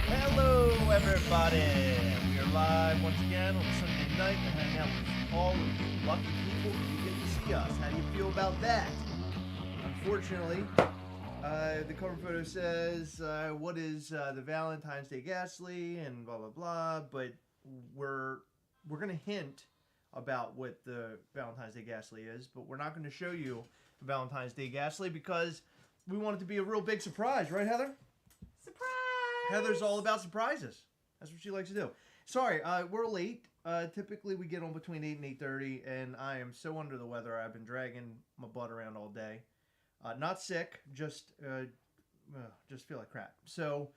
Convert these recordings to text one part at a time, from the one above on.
Hello, everybody. We are live once again on Sunday night to hang out with all of you lucky people who get to see us. How do you feel about that? Unfortunately, the cover photo says, what is the Valentine's Day Gastley and blah, blah, blah. But we're going to hint about what the Valentine's Day Gastley is, but we're not going to show you the Valentine's Day Gastley because we want it to be a real big surprise. Right, Heather? Surprise! Heather's all about surprises. That's what she likes to do. Sorry, we're late. Typically, we get on between 8 and 8:30, and I am so under the weather. I've been dragging my butt around all day. Not sick, just feel like crap. So,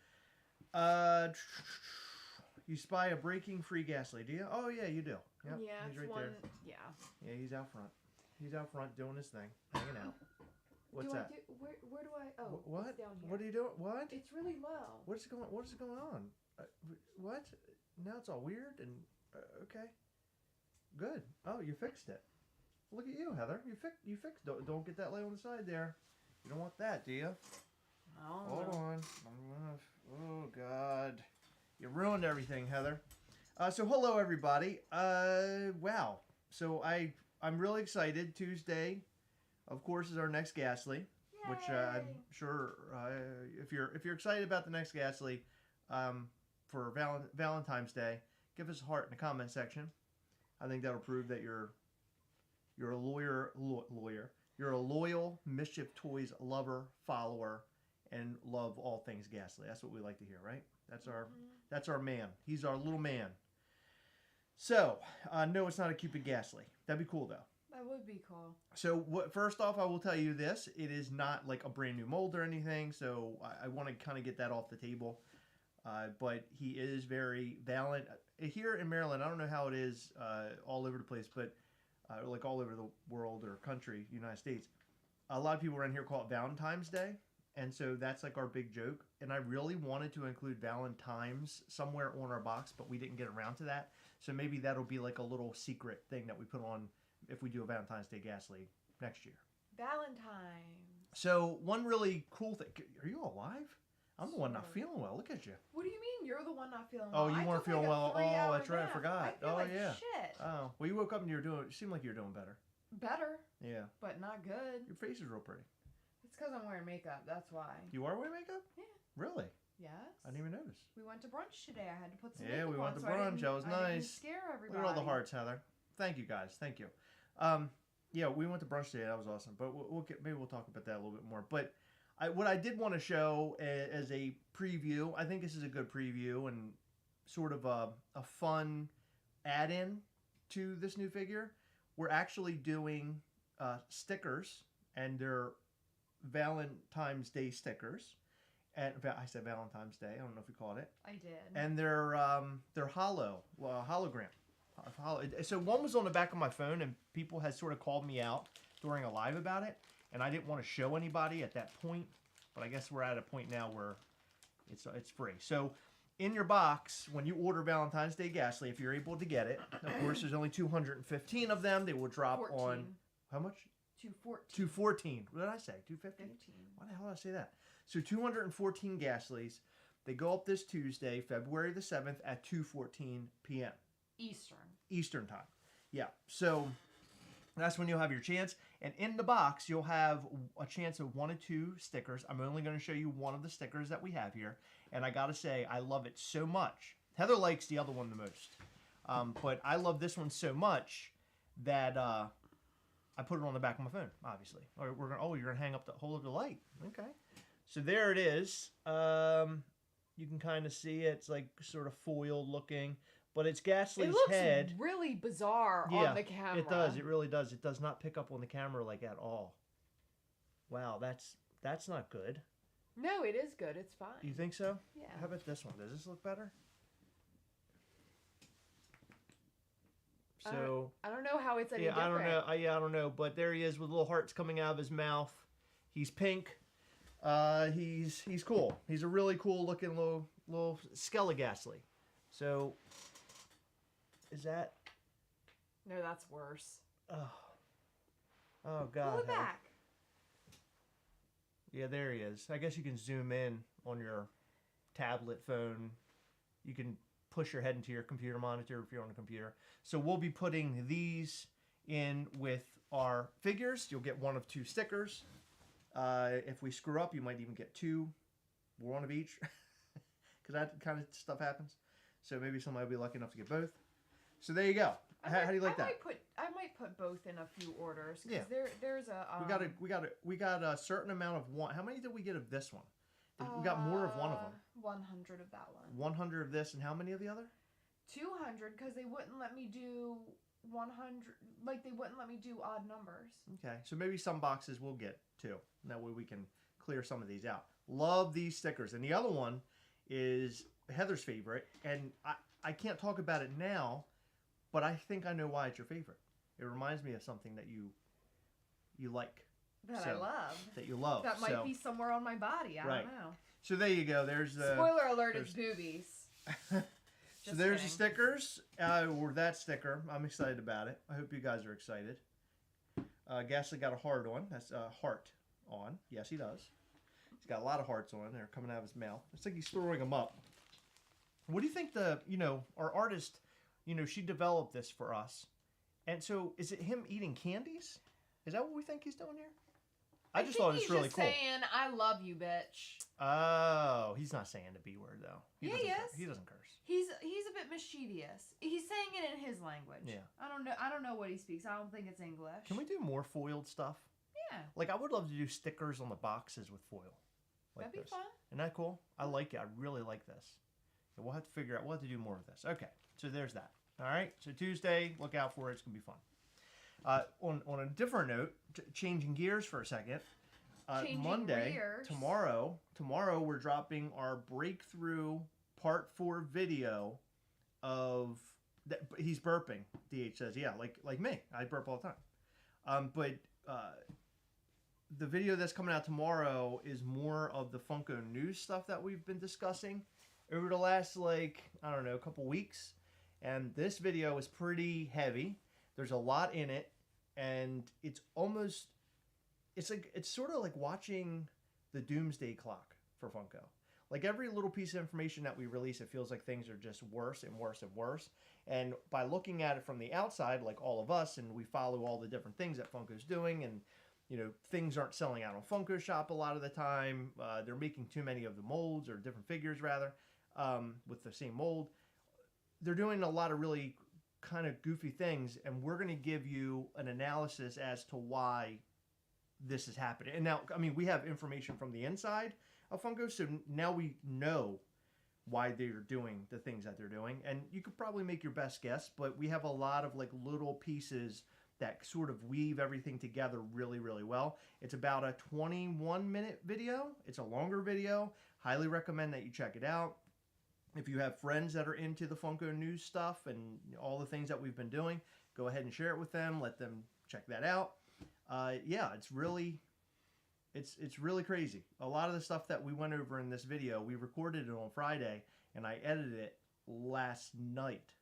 you spy a breaking free Gastley, do you? Oh, yeah, you do. Yep, yeah, he's right one, there. Yeah. Yeah, he's out front. He's out front doing his thing, hanging out. What's that? Where do I? Oh, what? It's down here. What are you doing? What? It's really low. What is going on? What? Now it's all weird and okay. Good. Oh, you fixed it. Look at you, Heather. You fixed. Don't get that light on the side there. You don't want that, do you? Hold on. Oh God, you ruined everything, Heather. So hello everybody. Wow. So I'm really excited. Tuesday, of course, is our next Gastley. Yay! Which I'm sure if you're excited about the next Gastley for Valentine's Day, give us a heart in the comment section. I think that'll prove that you're a lawyer. You're a loyal Mischief Toys lover, follower, and love all things Gastley. That's what we like to hear, right? That's our man. He's our little man. So no, it's not a Cupid Gastley. That'd be cool though. That would be cool. So first off, I will tell you this. It is not like a brand new mold or anything, so I want to kind of get that off the table. But he is very valiant. Here in Maryland, I don't know how it is all over the place, but like all over the world or country, United States, a lot of people around here call it Valentine's Day. And so that's like our big joke. And I really wanted to include Valentine's somewhere on our box, but we didn't get around to that. So maybe that'll be like a little secret thing that we put on if we do a Valentine's Day Gastley next year. Valentine's. So one really cool thing. Are you alive? I'm the one not feeling well. Look at you. What do you mean you're the one not feeling Oh, well? you weren't feeling well. Oh, that's right. I forgot. I feel like yeah. shit. Oh, well, you woke up and you seemed like you were doing better. Better. Yeah. But not good. Your face is real pretty. It's because I'm wearing makeup. That's why. You are wearing makeup? Yeah. Really? Yes. I didn't even notice. We went to brunch today. I had to put some Yeah, makeup we went on, to so brunch. That was I didn't nice. scare everybody. Look at all the hearts, Heather. Thank you, guys. Thank you. Yeah, we went to brunch today. That was awesome. But maybe we'll talk about that a little bit more. But what I did want to show as a preview, I think this is a good preview and sort of a fun add-in to this new figure. We're actually doing stickers, and they're Valentine's Day stickers. And I said Valentine's Day. I don't know if you called it. I did. And they're hologram. So one was on the back of my phone, and people had sort of called me out during a live about it, and I didn't want to show anybody at that point. But I guess we're at a point now where it's free. So in your box, when you order Valentine's Day Gastley, if you're able to get it, of course, there's only 215 of them. They will drop 14. on how much? 214. 214. What did I say? 215? 15. Why the hell did I say that? So 214 Gastleys. They go up this Tuesday, February the 7th at 2:14 p.m. Eastern time. Yeah. So that's when you'll have your chance. And in the box, you'll have a chance of 1 or 2 stickers. I'm only going to show you one of the stickers that we have here. And I got to say, I love it so much. Heather likes the other one the most. But I love this one so much that I put it on the back of my phone, obviously. Or you're going to hang up hold up the light. Okay. So there it is. You can kind of see it. It's like sort of foiled looking. But it's Gastley's head. It looks really bizarre on the camera. It does. It really does. It does not pick up on the camera like at all. Wow, that's not good. No, it is good. It's fine. You think so? Yeah. How about this one? Does this look better? So I don't know how it's any different. I don't know. I don't know. But there he is with little hearts coming out of his mouth. He's pink. He's cool. He's a really cool looking little Gastley. So is that? No, that's worse. Oh God. Pull it back. Yeah, there he is. I guess you can zoom in on your tablet, phone. You can push your head into your computer monitor if you're on a computer. So we'll be putting these in with our figures. You'll get one of 2 stickers. If we screw up, you might even get 2, one of each, because that kind of stuff happens. So maybe somebody will be lucky enough to get both. So there you go. How do you like that? I might put both in a few orders. Yeah. There's a. We got a certain amount of one. How many did we get of this one? We got more of one of them. 100 of that one. 100 of this, and how many of the other? 200, because they wouldn't let me do 100. Like they wouldn't let me do odd numbers. Okay, so maybe some boxes we'll get 2. That way we can clear some of these out. Love these stickers, and the other one is Heather's favorite, and I can't talk about it now, but I think I know why it's your favorite. It reminds me of something that you like. I love. That you love. That might be somewhere on my body. I don't know. So there you go. There's the... Spoiler alert, it's boobies. So there's the stickers, or that sticker. I'm excited about it. I hope you guys are excited. Gastley got a heart on. That's a heart on. Yes, he does. He's got a lot of hearts on. They're coming out of his mouth. It's like he's throwing them up. What do you think our artist, she developed this for us. And so is it him eating candies? Is that what we think he's doing here? I just thought it was really cool. He's saying, "I love you, bitch." Oh, he's not saying the B word though. He doesn't curse. He's a bit mischievous. He's saying it in his language. Yeah. I don't know what he speaks. I don't think it's English. Can we do more foiled stuff? Yeah. Like I would love to do stickers on the boxes with foil. That'd be fun. Isn't that cool? I like it. I really like this. So we'll have to figure out. We'll have to do more of this. Okay. So there's that. All right. So Tuesday, look out for it. It's gonna be fun. On a different note, changing gears for a second. Monday, gears. Tomorrow we're dropping our breakthrough part 4 video of that. He's burping. DH says, yeah, like me. I burp all the time. But the video that's coming out tomorrow is more of the Funko news stuff that we've been discussing over the last couple weeks. And this video is pretty heavy. There's a lot in it, and it's sort of like watching the doomsday clock for Funko. Like every little piece of information that we release, it feels like things are just worse and worse and worse. And by looking at it from the outside, like all of us, and we follow all the different things that Funko's doing, and things aren't selling out on Funko Shop a lot of the time. They're making too many of the molds, or different figures rather, with the same mold. They're doing a lot of really kind of goofy things, and we're going to give you an analysis as to why this is happening. And now, we have information from the inside of Funko, so now we know why they're doing the things that they're doing, and you could probably make your best guess, but we have a lot of little pieces that sort of weave everything together really, really well. It's about a 21-minute video. It's a longer video. Highly recommend that you check it out. If you have friends that are into the Funko news stuff and all the things that we've been doing, go ahead and share it with them. Let them check that out. It's really crazy. A lot of the stuff that we went over in this video, we recorded it on Friday, and I edited it last night.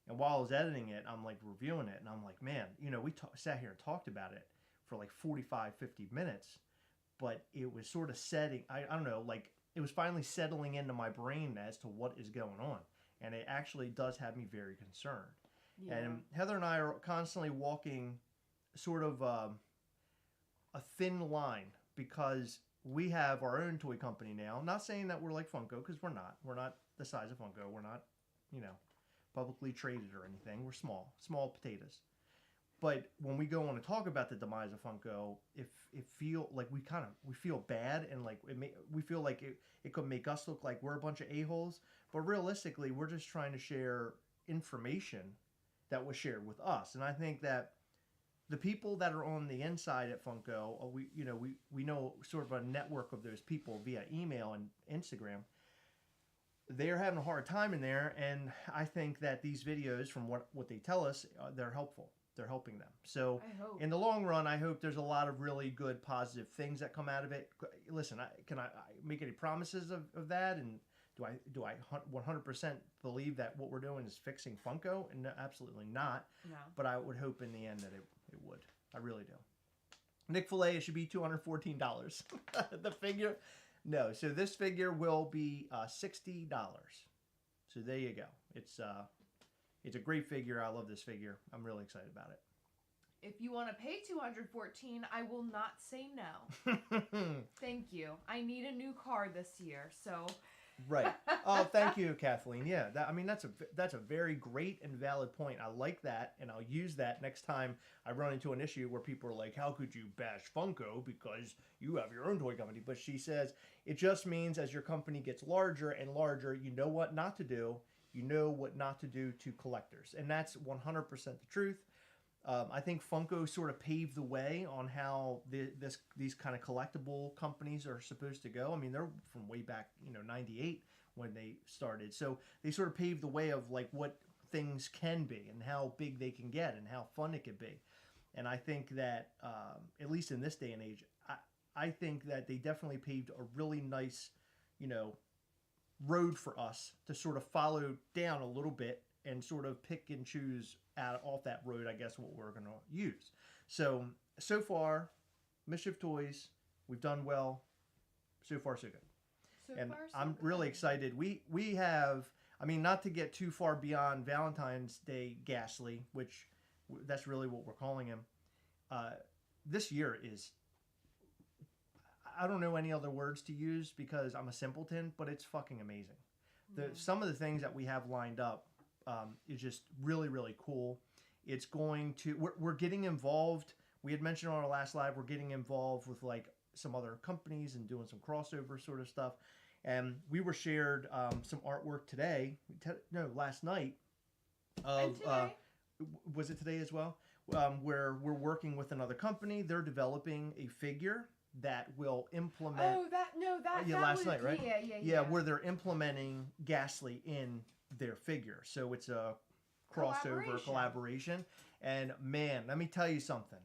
And while I was editing it, I'm reviewing it, and I'm like, man, we sat here and talked about it for 45, 50 minutes, but it was sort of setting, I don't know, it was finally settling into my brain as to what is going on. And it actually does have me very concerned. Yeah. And Heather and I are constantly walking sort of a thin line, because we have our own toy company now. I'm not saying that we're like Funko, because we're not. We're not the size of Funko. We're not, publicly traded or anything. We're small potatoes. But when we go on to talk about the demise of Funko, it feel like we feel bad, and we feel like it could make us look like we're a bunch of a-holes. But realistically, we're just trying to share information that was shared with us. And I think that the people that are on the inside at Funko, we know sort of a network of those people via email and Instagram. They're having a hard time in there, and I think that these videos, from what they tell us, they're helpful. They're helping them. So in the long run, I hope there's a lot of really good, positive things that come out of it. Listen, can I make any promises of that? And do I 100% believe that what we're doing is fixing Funko? And absolutely not. No. But I would hope in the end that it would. I really do. Nick Filet, it should be $214. The figure, no. So this figure will be $60. So there you go. It's a great figure. I love this figure. I'm really excited about it. If you want to pay $214, I will not say no. Thank you. I need a new car this year, so. Right. Oh, thank you, Kathleen. Yeah, that's a very great and valid point. I like that, and I'll use that next time I run into an issue where people are like, "How could you bash Funko because you have your own toy company?" But she says it just means as your company gets larger and larger, you know what not to do. You know what not to do to collectors, and that's 100% the truth. I think Funko sort of paved the way on how these kind of collectible companies are supposed to go. I mean, they're from way back, 98 when they started. So they sort of paved the way of like what things can be and how big they can get and how fun it can be. And I think that, at least in this day and age, I think that they definitely paved a really nice, road for us to sort of follow down a little bit and sort of pick and choose off that road, I guess, what we're going to use. So far, Mischief Toys, we've done well. So far, so good. I'm really excited. We have, not to get too far beyond Valentine's Day Gastley, which that's really what we're calling him. This year is, I don't know any other words to use because I'm a simpleton, but it's fucking amazing. Some of the things that we have lined up is just really, really cool. It's going to, we're getting involved. We had mentioned on our last live, we're getting involved with like some other companies and doing some crossover sort of stuff. And we were shared some artwork last night. Was it today as well? Where we're working with another company. They're developing a figure that will implement. Last night, right? Yeah, where they're implementing Gastley in their figure. So it's a crossover collaboration. And man, let me tell you something.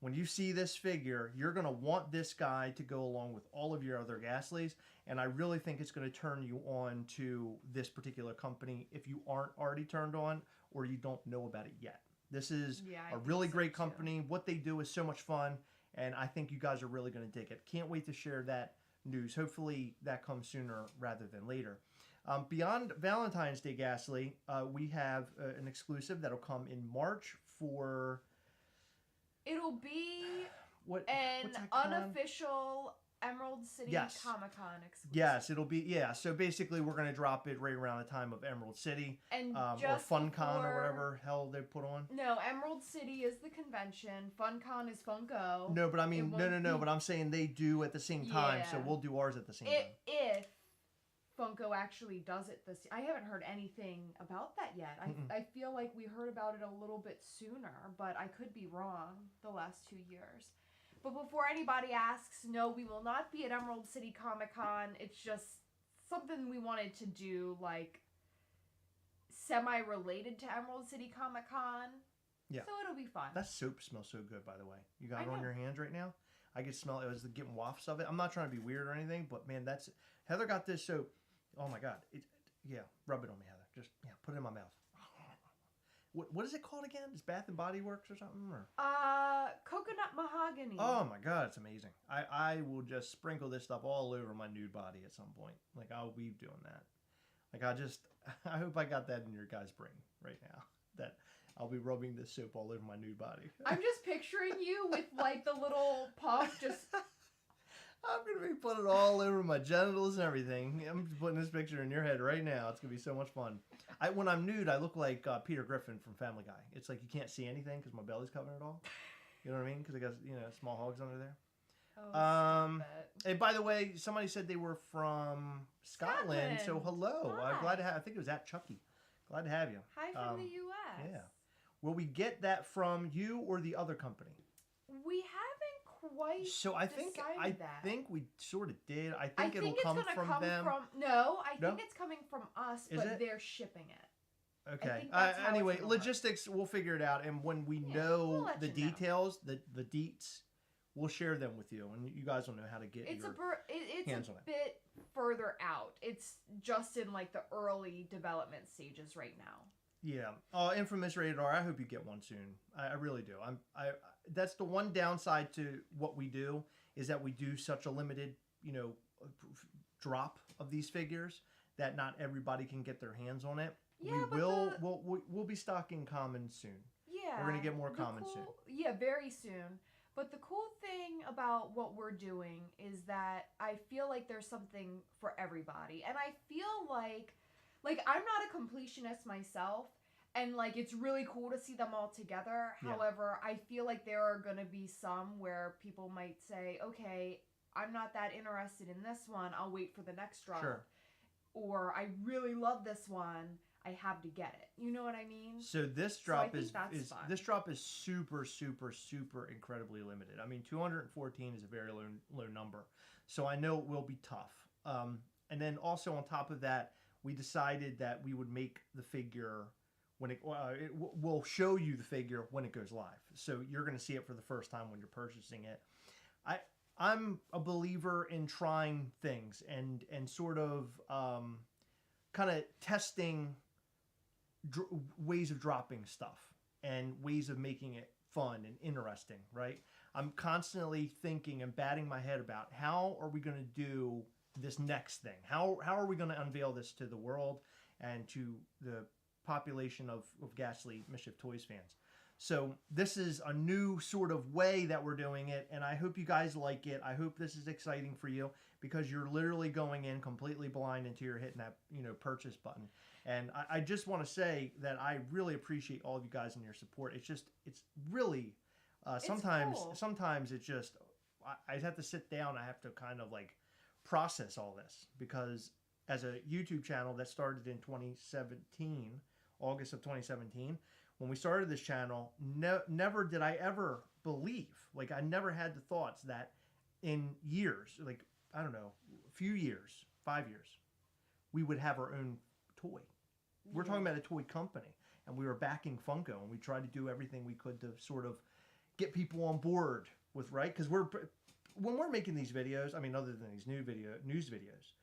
When you see this figure, you're going to want this guy to go along with all of your other Gastleys. And I really think it's going to turn you on to this particular company if you aren't already turned on or you don't know about it yet. This is a really great company. What they do is so much fun. And I think you guys are really going to dig it. Can't wait to share that news. Hopefully that comes sooner rather than later. Beyond Valentine's Day Gastley, we have an exclusive that'll come in March for... It'll be an unofficial Emerald City Comic-Con exclusive. Yes, it'll be, So basically we're going to drop it right around the time of Emerald City. And or FunCon or whatever hell they put on. No, Emerald City is the convention. FunCon is Funko. No, but I mean, no, but I'm saying they do at the same time, so we'll do ours at the same time. If Funko actually does it this year. I haven't heard anything about that yet. I feel like we heard about it a little bit sooner, but I could be wrong the last 2 years. But before anybody asks, no, we will not be at Emerald City Comic-Con. It's just something we wanted to do, like, semi-related to Emerald City Comic-Con. Yeah. So it'll be fun. That soap smells so good, by the way. You got it on your hands right now? I can smell it. I was getting wafts of it. I'm not trying to be weird or anything, but man, Heather got this soap. Oh my God. Rub it on me, Heather. Just, put it in my mouth. What is it called again? Is Bath and Body Works or something? Or? Coconut mahogany. Oh my God, it's amazing. I will just sprinkle this stuff all over my nude body at some point. Like I'll be doing that. Like I hope I got that in your guys' brain right now. That I'll be rubbing this soap all over my nude body. I'm just picturing you with like the little puff just... I'm going to be putting it all over my genitals and everything. I'm just putting this picture in your head right now. It's going to be so much fun. When I'm nude, I look like Peter Griffin from Family Guy. It's like you can't see anything because my belly's covering it all. You know what I mean? Because I got small hogs under there. Oh, and by the way, somebody said they were from Scotland. So hello. Hi. I'm glad to have. I think it was at Chucky. Glad to have you. Hi from the U.S. Yeah. Will we get that from you or the other company? We haven't quite. So I think we sort of did. I think it'll it's come from them. I think it's coming from us, but they're shipping it. Okay. Anyway, logistics, we'll figure it out, and when we know the details, the deets, we'll share them with you, and you guys will know how to get it's your hands on it. It's a bit further out. It's just in like the early development stages right now. Yeah. Infamous Rated R. I hope you get one soon. I really do. That's the one downside to what we do is that we do such a limited, drop of these figures that not everybody can get their hands on it. Yeah, We'll be stocking common soon. Yeah. We're gonna get more common soon. Yeah, very soon. But the cool thing about what we're doing is that I feel like there's something for everybody. And I feel like I'm not a completionist myself, and like it's really cool to see them all together. Yeah. However, I feel like there are going to be some where people might say, "Okay, I'm not that interested in this one. I'll wait for the next drop." Sure. Or I really love this one. I have to get it. You know what I mean? So this drop fun. This drop is super, super, super incredibly limited. I mean, 214 is a very low number, so I know it will be tough. And then also on top of that, we decided that we would make the figure when we'll show you the figure when it goes live. So you're going to see it for the first time when you're purchasing it. I'm a believer in trying things and sort of kind of testing ways of dropping stuff and ways of making it fun and interesting, right? I'm constantly thinking and batting my head about how are we going to do this next thing? How are we going to unveil this to the world and to the population of Gastley Mischief Toys fans? So this is a new sort of way that we're doing it, and I hope you guys like it. I hope this is exciting for you because you're literally going in completely blind until you're hitting that purchase button. And I just want to say that I really appreciate all of you guys and your support. It's really sometimes it's just I have to sit down. I have to kind of like process all this because as a YouTube channel that started in 2017, August of 2017. When we started this channel, never did I ever believe, like I never had the thoughts that in years, like, I don't know, a few years, 5 years, we would have our own toy. We're talking about a toy company, and we were backing Funko, and we tried to do everything we could to sort of get people on board with, right? Because when we're making these videos, I mean, other than these news videos,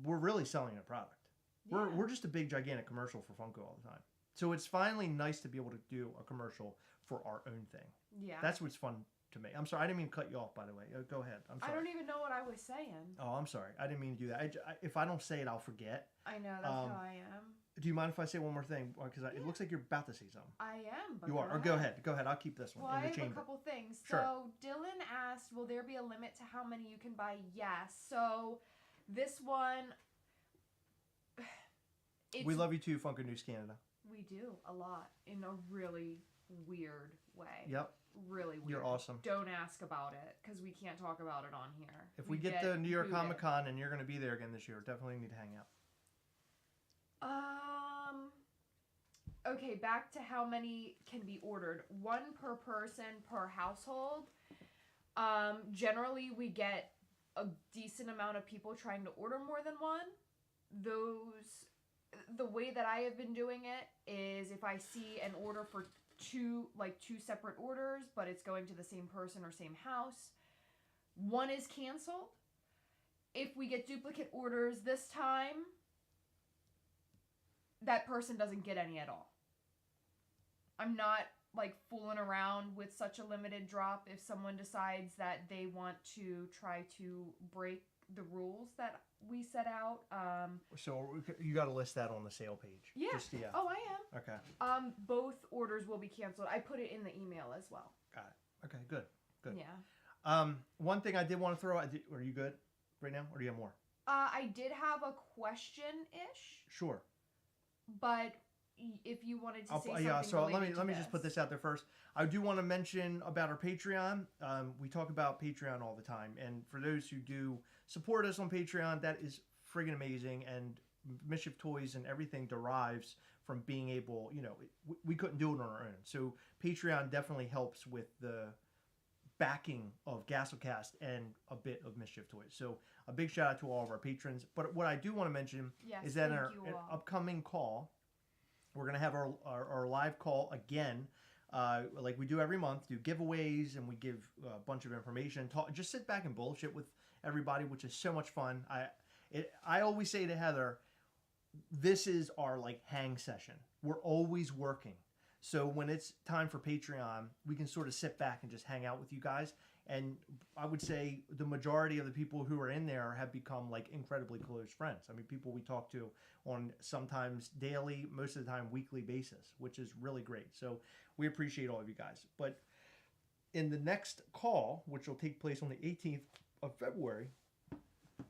we're really selling a product. Yeah. We're just a big, gigantic commercial for Funko all the time. So it's finally nice to be able to do a commercial for our own thing. Yeah. That's what's fun to me. I'm sorry. I didn't mean to cut you off, by the way. Go ahead. I'm sorry. I don't even know what I was saying. Oh, I'm sorry. I didn't mean to do that. If I don't say it, I'll forget. I know. That's how I am. Do you mind if I say one more thing? Because it looks like you're about to say something. I am. But you are. Or go ahead. Go ahead. I'll keep this one in the chamber. I have a couple things. Sure. So Dylan asked, will there be a limit to how many you can buy? Yes. So this one... we love you too, Funko News Canada. We do a lot in a really weird way. Yep. Really weird. You're awesome. Don't ask about it because we can't talk about it on here. If we get to New York Comic Con and you're going to be there again this year, definitely need to hang out. Okay, back to how many can be ordered. 1 per person per household. Generally, we get a decent amount of people trying to order more than one. The way that I have been doing it is if I see an order for two separate orders, but it's going to the same person or same house, 1 is canceled. If we get duplicate orders this time, that person doesn't get any at all. I'm not like fooling around with such a limited drop. If someone decides that they want to try to break the rules that we set out. So you got to list that on the sale page. Yeah. Oh, I am. Okay. Both orders will be canceled. I put it in the email as well. Got it. Okay, good. Yeah. One thing I did want to throw out. Are you good right now, or do you have more? I did have a question-ish. Sure. But if you wanted to say something let me just put this out there first. I do want to mention about our Patreon. We talk about Patreon all the time, and for those who do support us on Patreon, that is friggin' amazing. And Mischief Toys and everything derives from being able, we couldn't do it on our own. So Patreon definitely helps with the backing of Gastlecast and a bit of Mischief Toys. So a big shout out to all of our patrons. But what I do want to mention is that in our upcoming call, we're going to have our live call again, like we do every month, do giveaways, and we give a bunch of information. Just sit back and bullshit with everybody, which is so much fun. I always say to Heather, this is our like hang session. we're always working. So when it's time for Patreon, we can sort of sit back and just hang out with you guys. And I would say the majority of the people who are in there have become like incredibly close friends. I mean, people we talk to on sometimes daily, most of the time weekly basis, which is really great. So we appreciate all of you guys. But in the next call, which will take place on the 18th of February,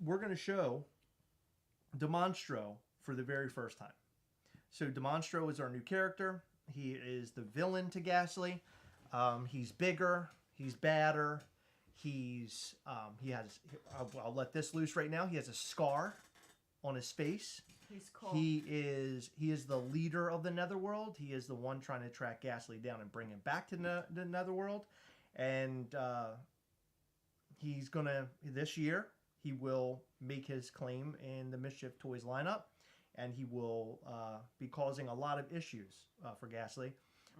we're going to show Demonstro for the very first time. So Demonstro is our new character. He is the villain to Gastley. He's bigger. He's badder. He has. I'll let this loose right now. He has a scar on his face. He's cool. He is the leader of the Netherworld. He is the one trying to track Gastley down and bring him back to the Netherworld. And he's gonna this year. He will make his claim in the Mischief Toys lineup, and he will be causing a lot of issues for Gastley.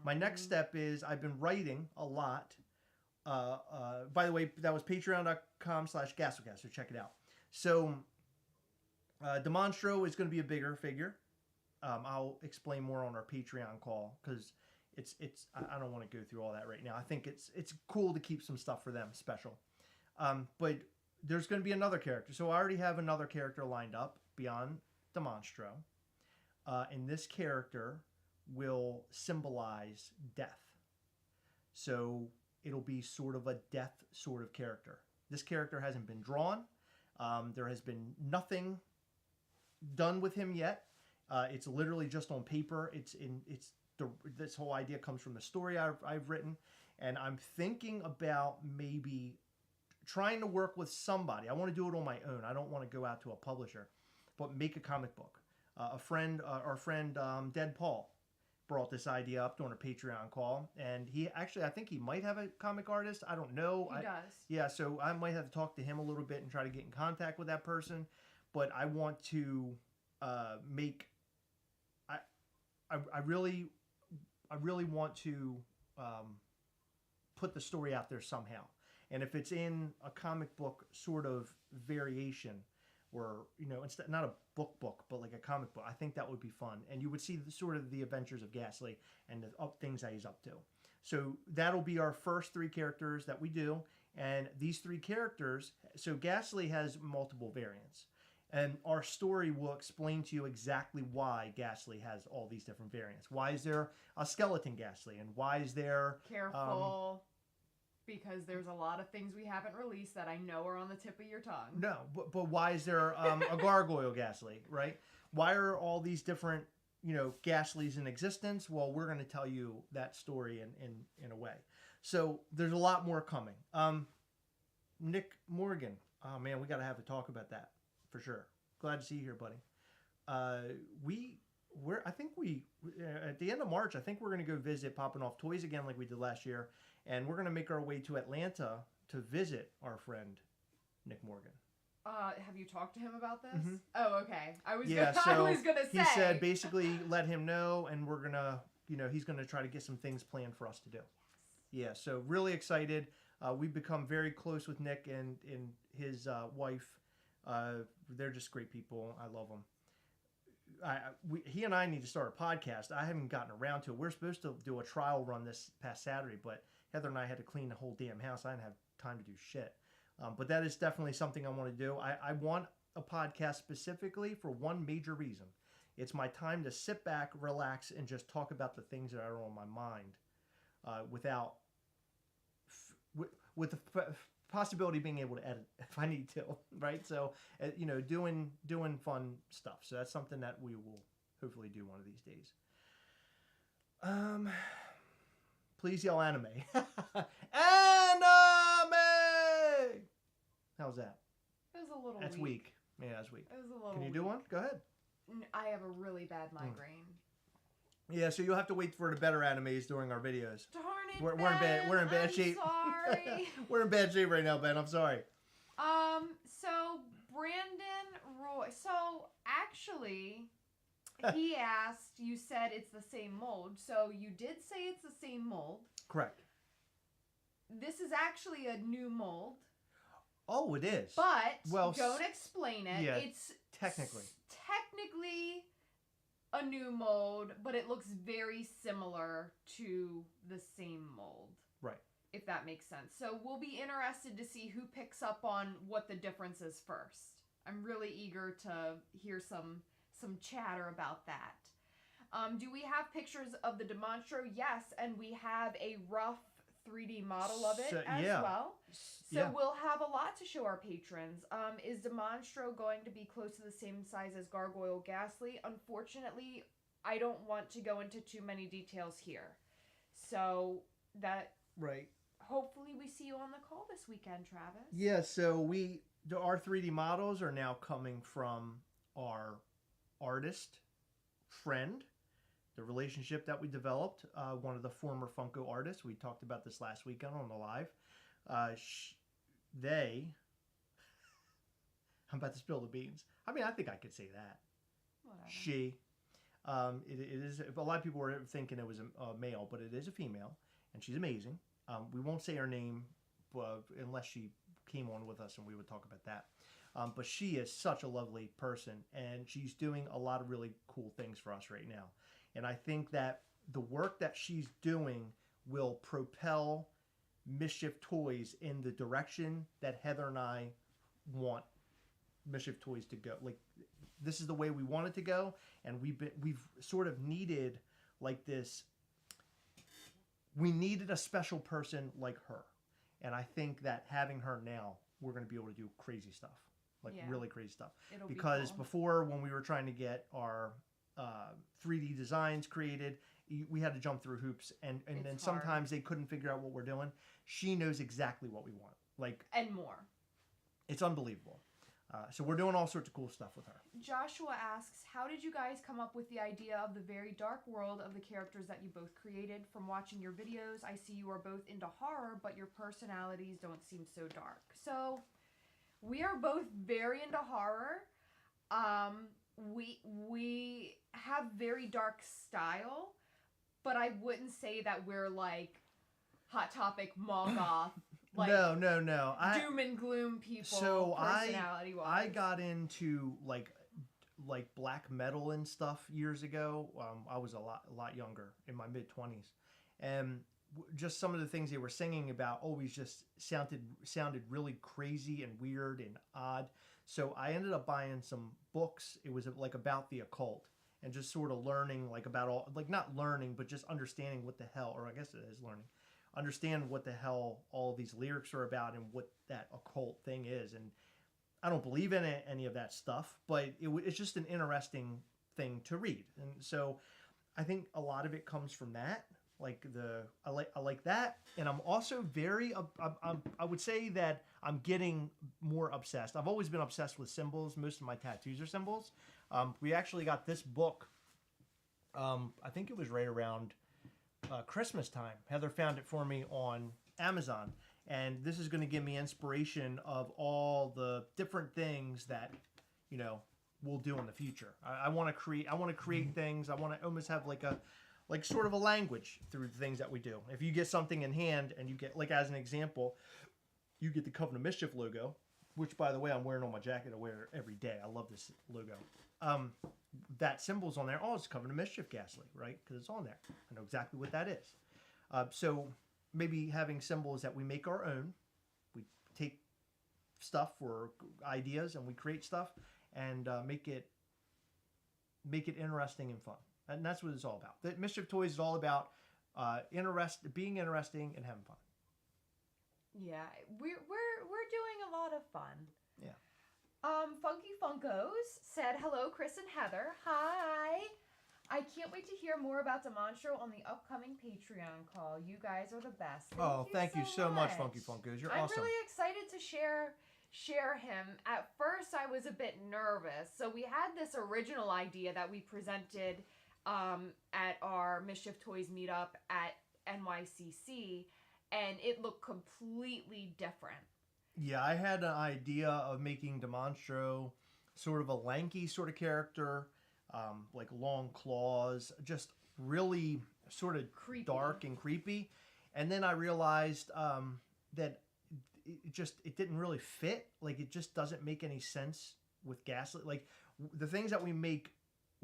My next step is I've been writing a lot. By the way, that was patreon.com/Gastlecast, so check it out. So Demonstro is going to be a bigger figure. I'll explain more on our Patreon call because it's I don't want to go through all that right now. I think it's cool to keep some stuff for them special. But there's going to be another character. So I already have another character lined up beyond Demonstro. And this character will symbolize death. So it'll be sort of a death sort of character. This character hasn't been drawn. There has been nothing done with him yet. It's literally just on paper. This whole idea comes from the story I've written, and I'm thinking about maybe trying to work with somebody. I want to do it on my own. I don't want to go out to a publisher, but make a comic book. Our friend Dead Paul brought this idea up during a Patreon call, and he actually, I think he might have a comic artist. I don't know. He does. Yeah, so I might have to talk to him a little bit and try to get in contact with that person. But I want to make. I really want to put the story out there somehow, and if it's in a comic book sort of variation, or it's not a book, but like a comic book, I think that would be fun, and you would see sort of the adventures of Gastley and the things that he's up to. So that'll be our first 3 characters that we do, and these 3 characters. So Gastley has multiple variants. And our story will explain to you exactly why Gastley has all these different variants. Why is there a skeleton Gastley? And why is there... Careful, because there's a lot of things we haven't released that I know are on the tip of your tongue. No, but why is there a gargoyle Gastley, right? Why are all these different, Gastleys in existence? Well, we're going to tell you that story in a way. So there's a lot more coming. Nick Morgan. Oh, man, we got to have a talk about that. For sure. Glad to see you here, buddy. I think at the end of March, I think we're going to go visit Poppin' Off Toys again like we did last year. And we're going to make our way to Atlanta to visit our friend, Nick Morgan. Have you talked to him about this? Mm-hmm. Oh, okay. I was gonna say. He said basically let him know, and we're going to, he's going to try to get some things planned for us to do. Yes. Yeah, so really excited. We've become very close with Nick and his wife. They're just great people. I love them. He and I need to start a podcast. I haven't gotten around to it. We're supposed to do a trial run this past Saturday, but Heather and I had to clean the whole damn house. I didn't have time to do shit. But that is definitely something I want to do. I want a podcast specifically for one major reason. It's my time to sit back, relax, and just talk about the things that are on my mind with the possibility of being able to edit if I need to, right? So, doing fun stuff. So that's something that we will hopefully do one of these days. Please yell anime. Anime! How's that? It was a little That's weak. Yeah, that's weak. It was a little Can you do one? Go ahead. I have a really bad migraine. Yeah, so you'll have to wait for the better animes during our videos. Darn it, We're in bad shape. Sorry. We're in bad shape right now, Ben. I'm sorry. So Brandon Roy. So actually, he asked. You said it's the same mold. So you did say it's the same mold. Correct. This is actually a new mold. Oh, it is. But don't explain it. Yeah, it's technically a new mold, but it looks very similar to the same mold. Right. If that makes sense. So we'll be interested to see who picks up on what the difference is first. I'm really eager to hear some chatter about that. Do we have pictures of the DeMonstro? Yes, and we have a rough 3D model of it well. So we'll have a lot to show our patrons. Is DeMonstro going to be close to the same size as Gargoyle Gastley? Unfortunately, I don't want to go into too many details here. So that... Right. Hopefully we see you on the call this weekend, Travis. Yeah, so our 3D models are now coming from our artist friend, the relationship that we developed, one of the former Funko artists. We talked about this last weekend on the live. I'm about to spill the beans. I mean, I think I could say that. Whatever. She. It is. A lot of people were thinking it was a male, but it is a female, and she's amazing. We won't say her name unless she came on with us, and we would talk about that. But she is such a lovely person, and she's doing a lot of really cool things for us right now. And I think that the work that she's doing will propel Mischief Toys in the direction that Heather and I want Mischief Toys to go. Like, this is the way we want it to go, and we've sort of needed like this. We needed a special person like her, and I think that having her now, we're going to be able to do crazy stuff, really crazy stuff. Because before, when we were trying to get our 3D designs created, we had to jump through hoops, and then sometimes they couldn't figure out what we're doing. She knows exactly what we want, and more. It's unbelievable. So we're doing all sorts of cool stuff with her. Joshua asks, how did you guys come up with the idea of the very dark world of the characters that you both created? From watching your videos, I see you are both into horror, but your personalities don't seem so dark. So we are both very into horror. We have very dark style, but I wouldn't say that we're like Hot Topic, Moggoth. Like, no. Doom and gloom people. So personality-wise. I got into like black metal and stuff years ago. I was a lot younger, in my mid-20s, and just some of the things they were singing about always just sounded really crazy and weird and odd. So I ended up buying some books. It was like about the occult, and just sort of learning about all, not learning, but just understanding what the hell, or I guess it is learning. Understand what the hell all of these lyrics are about and what that occult thing is. And I don't believe in any of that stuff, but it's just an interesting thing to read. And so I think a lot of it comes from that. I like that. And I'm also I would say that I'm getting more obsessed. I've always been obsessed with symbols. Most of my tattoos are symbols. We actually got this book. I think it was right around Christmas time. Heather found it for me on Amazon, and this is going to give me inspiration of all the different things that we'll do in the future. I want to create things. I want to almost have like sort of a language through the things that we do. If you get something in hand and you get, as an example, you get the Covenant Mischief logo, which, by the way, I'm wearing on my jacket. I wear it every day. I love this logo. That symbol's on there. Oh, it's Covenant Mischief Gastley, right? Because it's on there. I know exactly what that is. So maybe having symbols that we make our own. We take stuff or ideas and we create stuff and make it interesting and fun. And that's what it's all about. The Mischief Toys is all about being interesting and having fun. Yeah, we're doing a lot of fun. Yeah. Funky Funkos said, hello, Chris and Heather. Hi. I can't wait to hear more about DeMonstro on the upcoming Patreon call. You guys are the best. Thank you so much, Funky Funkos. You're awesome. I'm really excited to share him. At first, I was a bit nervous. So we had this original idea that we presented at our Mischief Toys meetup at NYCC, and it looked completely different. Yeah, I had an idea of making DeMonstro sort of a lanky sort of character, like long claws, just really sort of creepy. Dark and creepy. And then I realized that it didn't really fit. Like, it just doesn't make any sense with Gastley. Like, the things that we make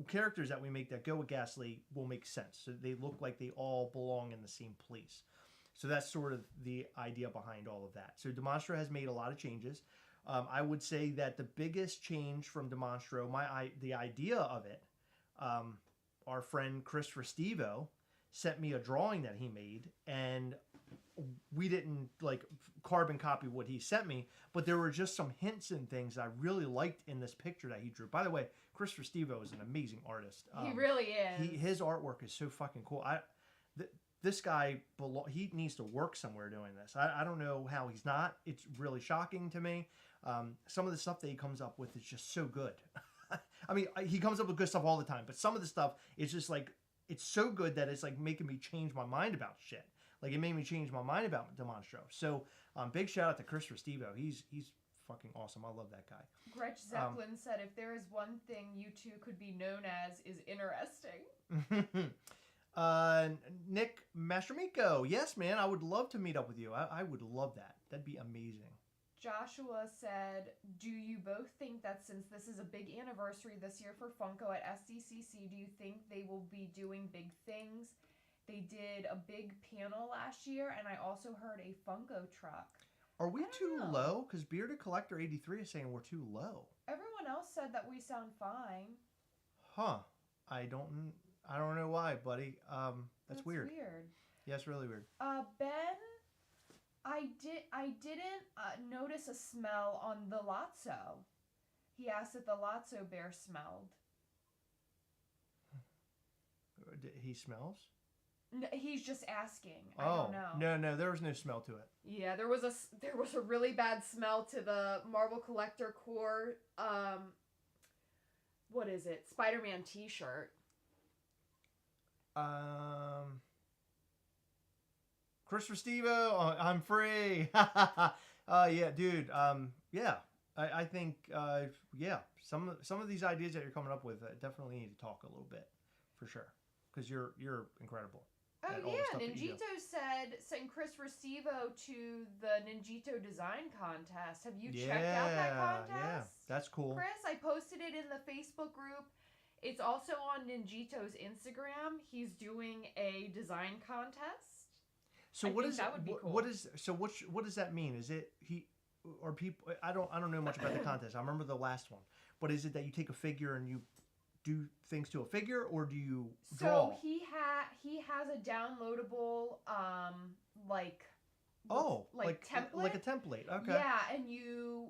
characters that we make that go with Gastley will make sense. So they look like they all belong in the same place. So that's sort of the idea behind all of that. So Demonstro has made a lot of changes. I would say that the biggest change from Demonstro, the idea of it, our friend Christopher Stevo sent me a drawing that he made, and we didn't like carbon copy what he sent me, but there were just some hints and things I really liked in this picture that he drew. By the way, Christopher Stevo is an amazing artist. He really is. His artwork is so fucking cool. This guy, he needs to work somewhere doing this. I don't know how he's not. It's really shocking to me. Some of the stuff that he comes up with is just so good. I mean, he comes up with good stuff all the time, but some of the stuff is just like, it's so good that it's like making me change my mind about shit. Like, it made me change my mind about Demonstro. So, big shout out to Christopher Stevo. He's fucking awesome. I love that guy. Gretch Zeppelin said, if there is one thing you two could be known as is interesting. Nick Mastramico. Yes, man. I would love to meet up with you. I would love that. That'd be amazing. Joshua said, do you both think that since this is a big anniversary this year for Funko at SDCC, do you think they will be doing big things? They did a big panel last year, and I also heard a Funko truck. Are we too low? Because Bearded Collector 83 is saying we're too low. Everyone else said that we sound fine. Huh. I don't know why, buddy. That's weird. Yeah, it's really weird. Ben, I didn't notice a smell on the Lotso. He asked if the Lotso bear smelled. He smells? No, he's just asking. I don't know. No, there was no smell to it. Yeah, there was a really bad smell to the Marvel Collector Corps. What is it? Spider-Man T-shirt. Christopher Stevo, I'm free. Yeah, dude. Yeah, I think yeah, some of these ideas that you're coming up with definitely need to talk a little bit, for sure, because you're incredible. Oh yeah, Ninjito sent Christopher Stevo to the Ninjito design contest. Have you checked out that contest? Yeah, that's cool. Chris, I posted it in the Facebook group. It's also on Ninjito's Instagram. He's doing a design contest. So what does that mean? Is it people? I don't know much about the contest. I remember the last one, but is it that you take a figure and you do things to a figure, or do you draw? So he has a downloadable like template, like a template. Okay. Yeah, and you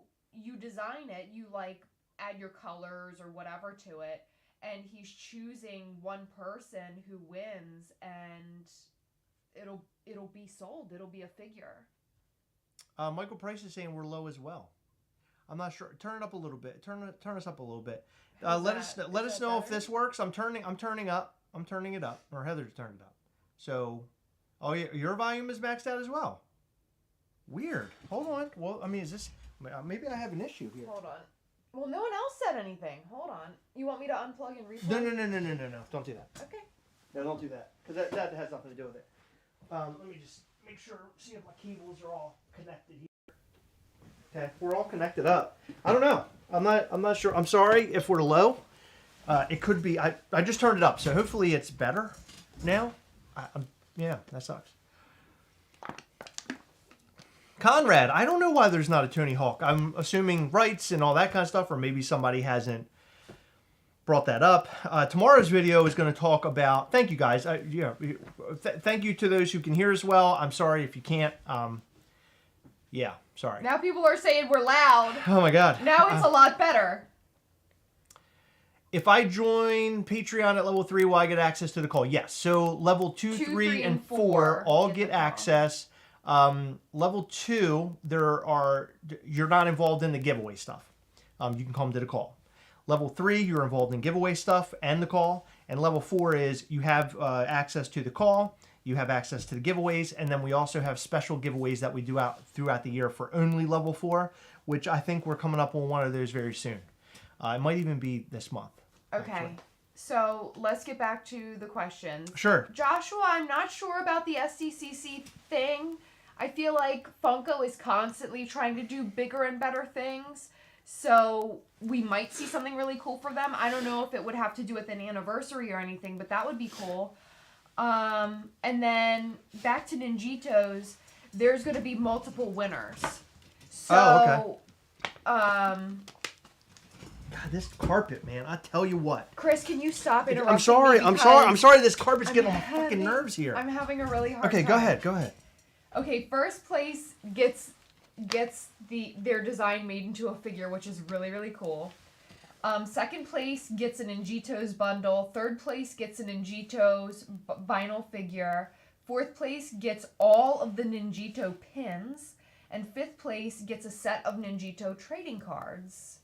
design it. You like add your colors or whatever to it, and he's choosing one person who wins, and it'll be sold. It'll be a figure. Michael Price is saying we're low as well. I'm not sure. Turn it up a little bit. Turn us up a little bit. Let us know if this works. I'm turning up. I'm turning it up. Or Heather's turned it up. So, oh yeah, your volume is maxed out as well. Weird. Hold on. Well, I mean, is this? Maybe I have an issue here. Hold on. Well, no one else said anything. Hold on. You want me to unplug and replug? No. Don't do that. Okay. No, don't do that. Because that has nothing to do with it. Let me just make sure, see if my cables are all connected here. Okay, we're all connected up. I don't know. I'm not sure. I'm sorry if we're low. It could be. I just turned it up, so hopefully it's better now. Yeah, that sucks. Conrad, I don't know why there's not a Tony Hawk. I'm assuming rights and all that kind of stuff, or maybe somebody hasn't brought that up. Tomorrow's video is going to talk about. Thank you guys. Thank you to those who can hear as well. I'm sorry if you can't. Yeah, sorry. Now people are saying we're loud. Oh my God. Now it's a lot better. If I join Patreon at level 3, will I get access to the call? Yes. So level 2, 3, and 4 all get access. Level 2, you're not involved in the giveaway stuff. You can come to the call. Level 3, you're involved in giveaway stuff and the call. And level 4 is you have access to the call. You have access to the giveaways, and then we also have special giveaways that we do out throughout the year for only level 4, which I think we're coming up on one of those very soon. It might even be this month. Okay, actually. So let's get back to the questions. Sure. Joshua, I'm not sure about the SDCC thing. I feel like Funko is constantly trying to do bigger and better things. So we might see something really cool for them. I don't know if it would have to do with an anniversary or anything, but that would be cool. And then back to Ninjitos, there's going to be multiple winners. So, God, this carpet, man! I tell you what. Chris, can you stop interrupting? I'm sorry. This carpet's getting on my fucking nerves here. I'm having a really hard time. Okay, go ahead. Okay, first place gets their design made into a figure, which is really, really cool. Second place gets a Ninjitos bundle. Third place gets a Ninjitos vinyl figure. Fourth place gets all of the Ninjito pins. And fifth place gets a set of Ninjito trading cards.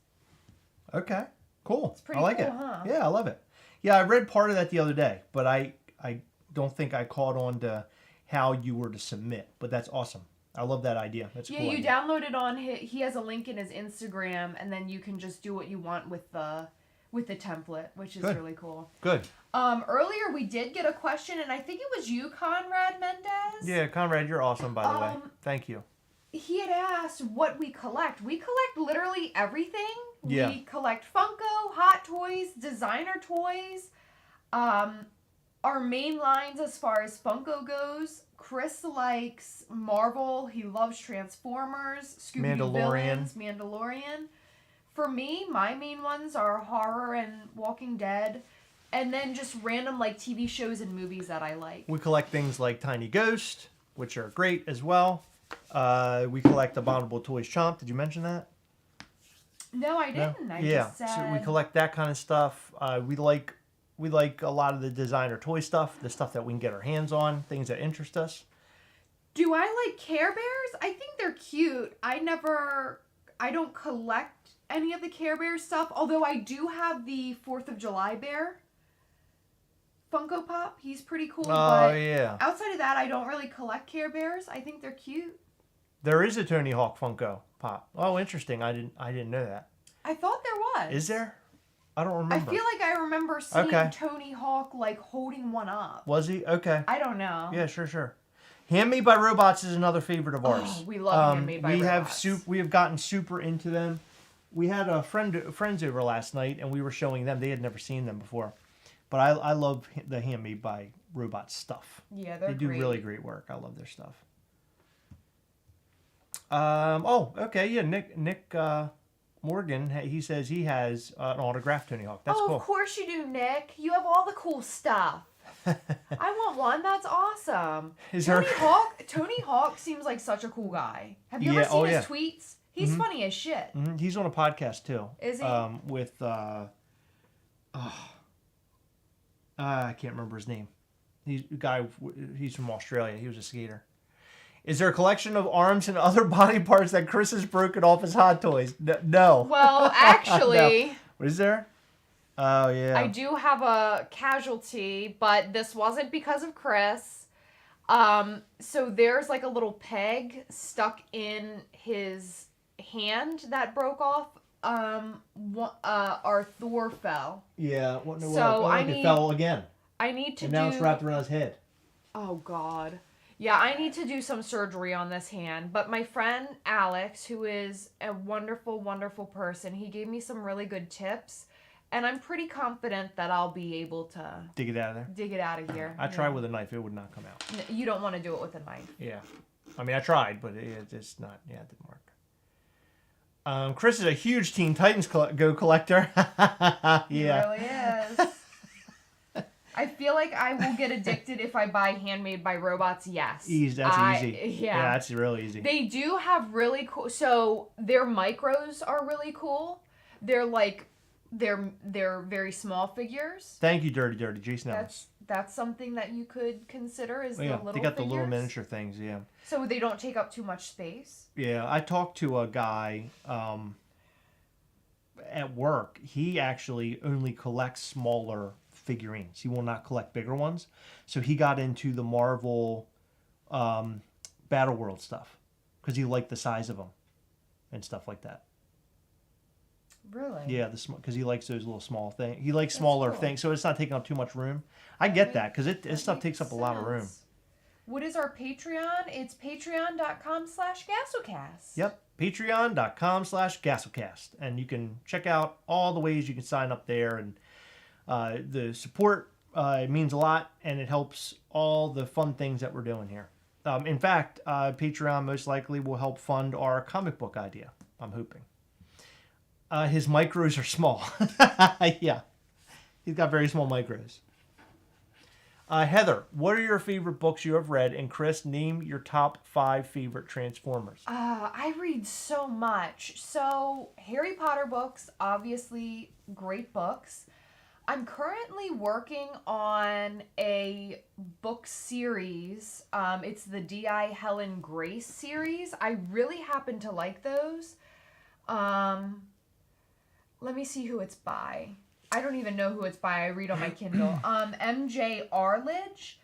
Okay, cool. It's pretty I like cool, it. Huh? Yeah, I love it. Yeah, I read part of that the other day, but I don't think I caught on to how you were to submit. But that's awesome. I love that idea. That's cool. Yeah, you download it on he has a link in his Instagram, and then you can just do what you want with the template, which is really cool. Good. Earlier we did get a question, and I think it was you, Conrad Mendez. Yeah, Conrad, you're awesome, by the way. Thank you. He had asked what we collect. We collect literally everything. Yeah. We collect Funko, Hot Toys, designer toys. Our main lines as far as Funko goes, Chris likes Marvel. He loves Transformers, Scooby-Doo villains, Mandalorian. For me, my main ones are horror and Walking Dead, and then just random like TV shows and movies that I like. We collect things like Tiny Ghost, which are great as well. We collect Abominable Toys Chomp. Did you mention that? No, I didn't. No? I just said... So we collect that kind of stuff. We like a lot of the designer toy stuff, the stuff that we can get our hands on, things that interest us. Do I like Care Bears? I think they're cute. I don't collect any of the Care Bears stuff, although I do have the 4th of July bear. Funko Pop, he's pretty cool. Oh, yeah. Outside of that, I don't really collect Care Bears. I think they're cute. There is a Tony Hawk Funko Pop. Oh, interesting. I didn't know that. I thought there was. Is there? I don't remember. I feel like I remember seeing Tony Hawk like holding one up. Was he? Okay. I don't know. Yeah, sure. Handmade by Robots is another favorite of ours. Oh, we love Handmade by Robots. We have gotten super into them. We had friends over last night, and we were showing them. They had never seen them before. But I love the Handmade by Robots stuff. Yeah, they do really great work. I love their stuff. Yeah, Nick Morgan, he says he has an autographed Tony Hawk. That's cool. Of course you do, Nick. You have all the cool stuff. I want one. That's awesome. Tony Hawk seems like such a cool guy. Have you ever seen his tweets? He's funny as shit. Mm-hmm. He's on a podcast too. Is he? With I can't remember his name. He's from Australia. He was a skater. Is there a collection of arms and other body parts that Chris has broken off his Hot Toys? No. Well, actually... No. Is there? Oh, yeah. I do have a casualty, but this wasn't because of Chris. So there's like a little peg stuck in his hand that broke off. Our Thor fell. Yeah. It fell again. I need to and now it's wrapped around his head. Oh, God. Yeah, I need to do some surgery on this hand. But my friend Alex, who is a wonderful, wonderful person, he gave me some really good tips. And I'm pretty confident that I'll be able to... Dig it out of there? Dig it out of here. I tried with a knife. It would not come out. You don't want to do it with a knife. Yeah. I mean, I tried, but it's not... Yeah, it didn't work. Chris is a huge Teen Titans Go collector. Yeah. He really is. I feel like I will get addicted if I buy Handmade by Robots, yes. That's easy. Yeah, that's really easy. They do have really cool... So, their micros are really cool. They're like... They're very small figures. Thank you, Dirty Jason Ellis. That's something that you could consider is the little they got figures. The little miniature things, yeah. So they don't take up too much space? Yeah, I talked to a guy at work. He actually only collects smaller figurines. He will not collect bigger ones. So he got into the Marvel Battle World stuff because he liked the size of them and stuff like that. Really? Yeah, because he likes those little small things. He likes smaller things, so it's not taking up too much room. I get that because this stuff takes up a lot of room. What is our Patreon? It's patreon.com/Gastlecast. Yep. patreon.com/Gastlecast. And you can check out all the ways you can sign up there. And the support means a lot, and it helps all the fun things that we're doing here. In fact, Patreon most likely will help fund our comic book idea, I'm hoping. His micros are small. Yeah. He's got very small micros. Heather, what are your favorite books you have read? And Chris, name your top 5 favorite Transformers. I read so much. So, Harry Potter books, obviously great books. I'm currently working on a book series. It's the D.I. Helen Grace series. I really happen to like those. Let me see who it's by. I don't even know who it's by. I read on my Kindle. M.J. Arledge.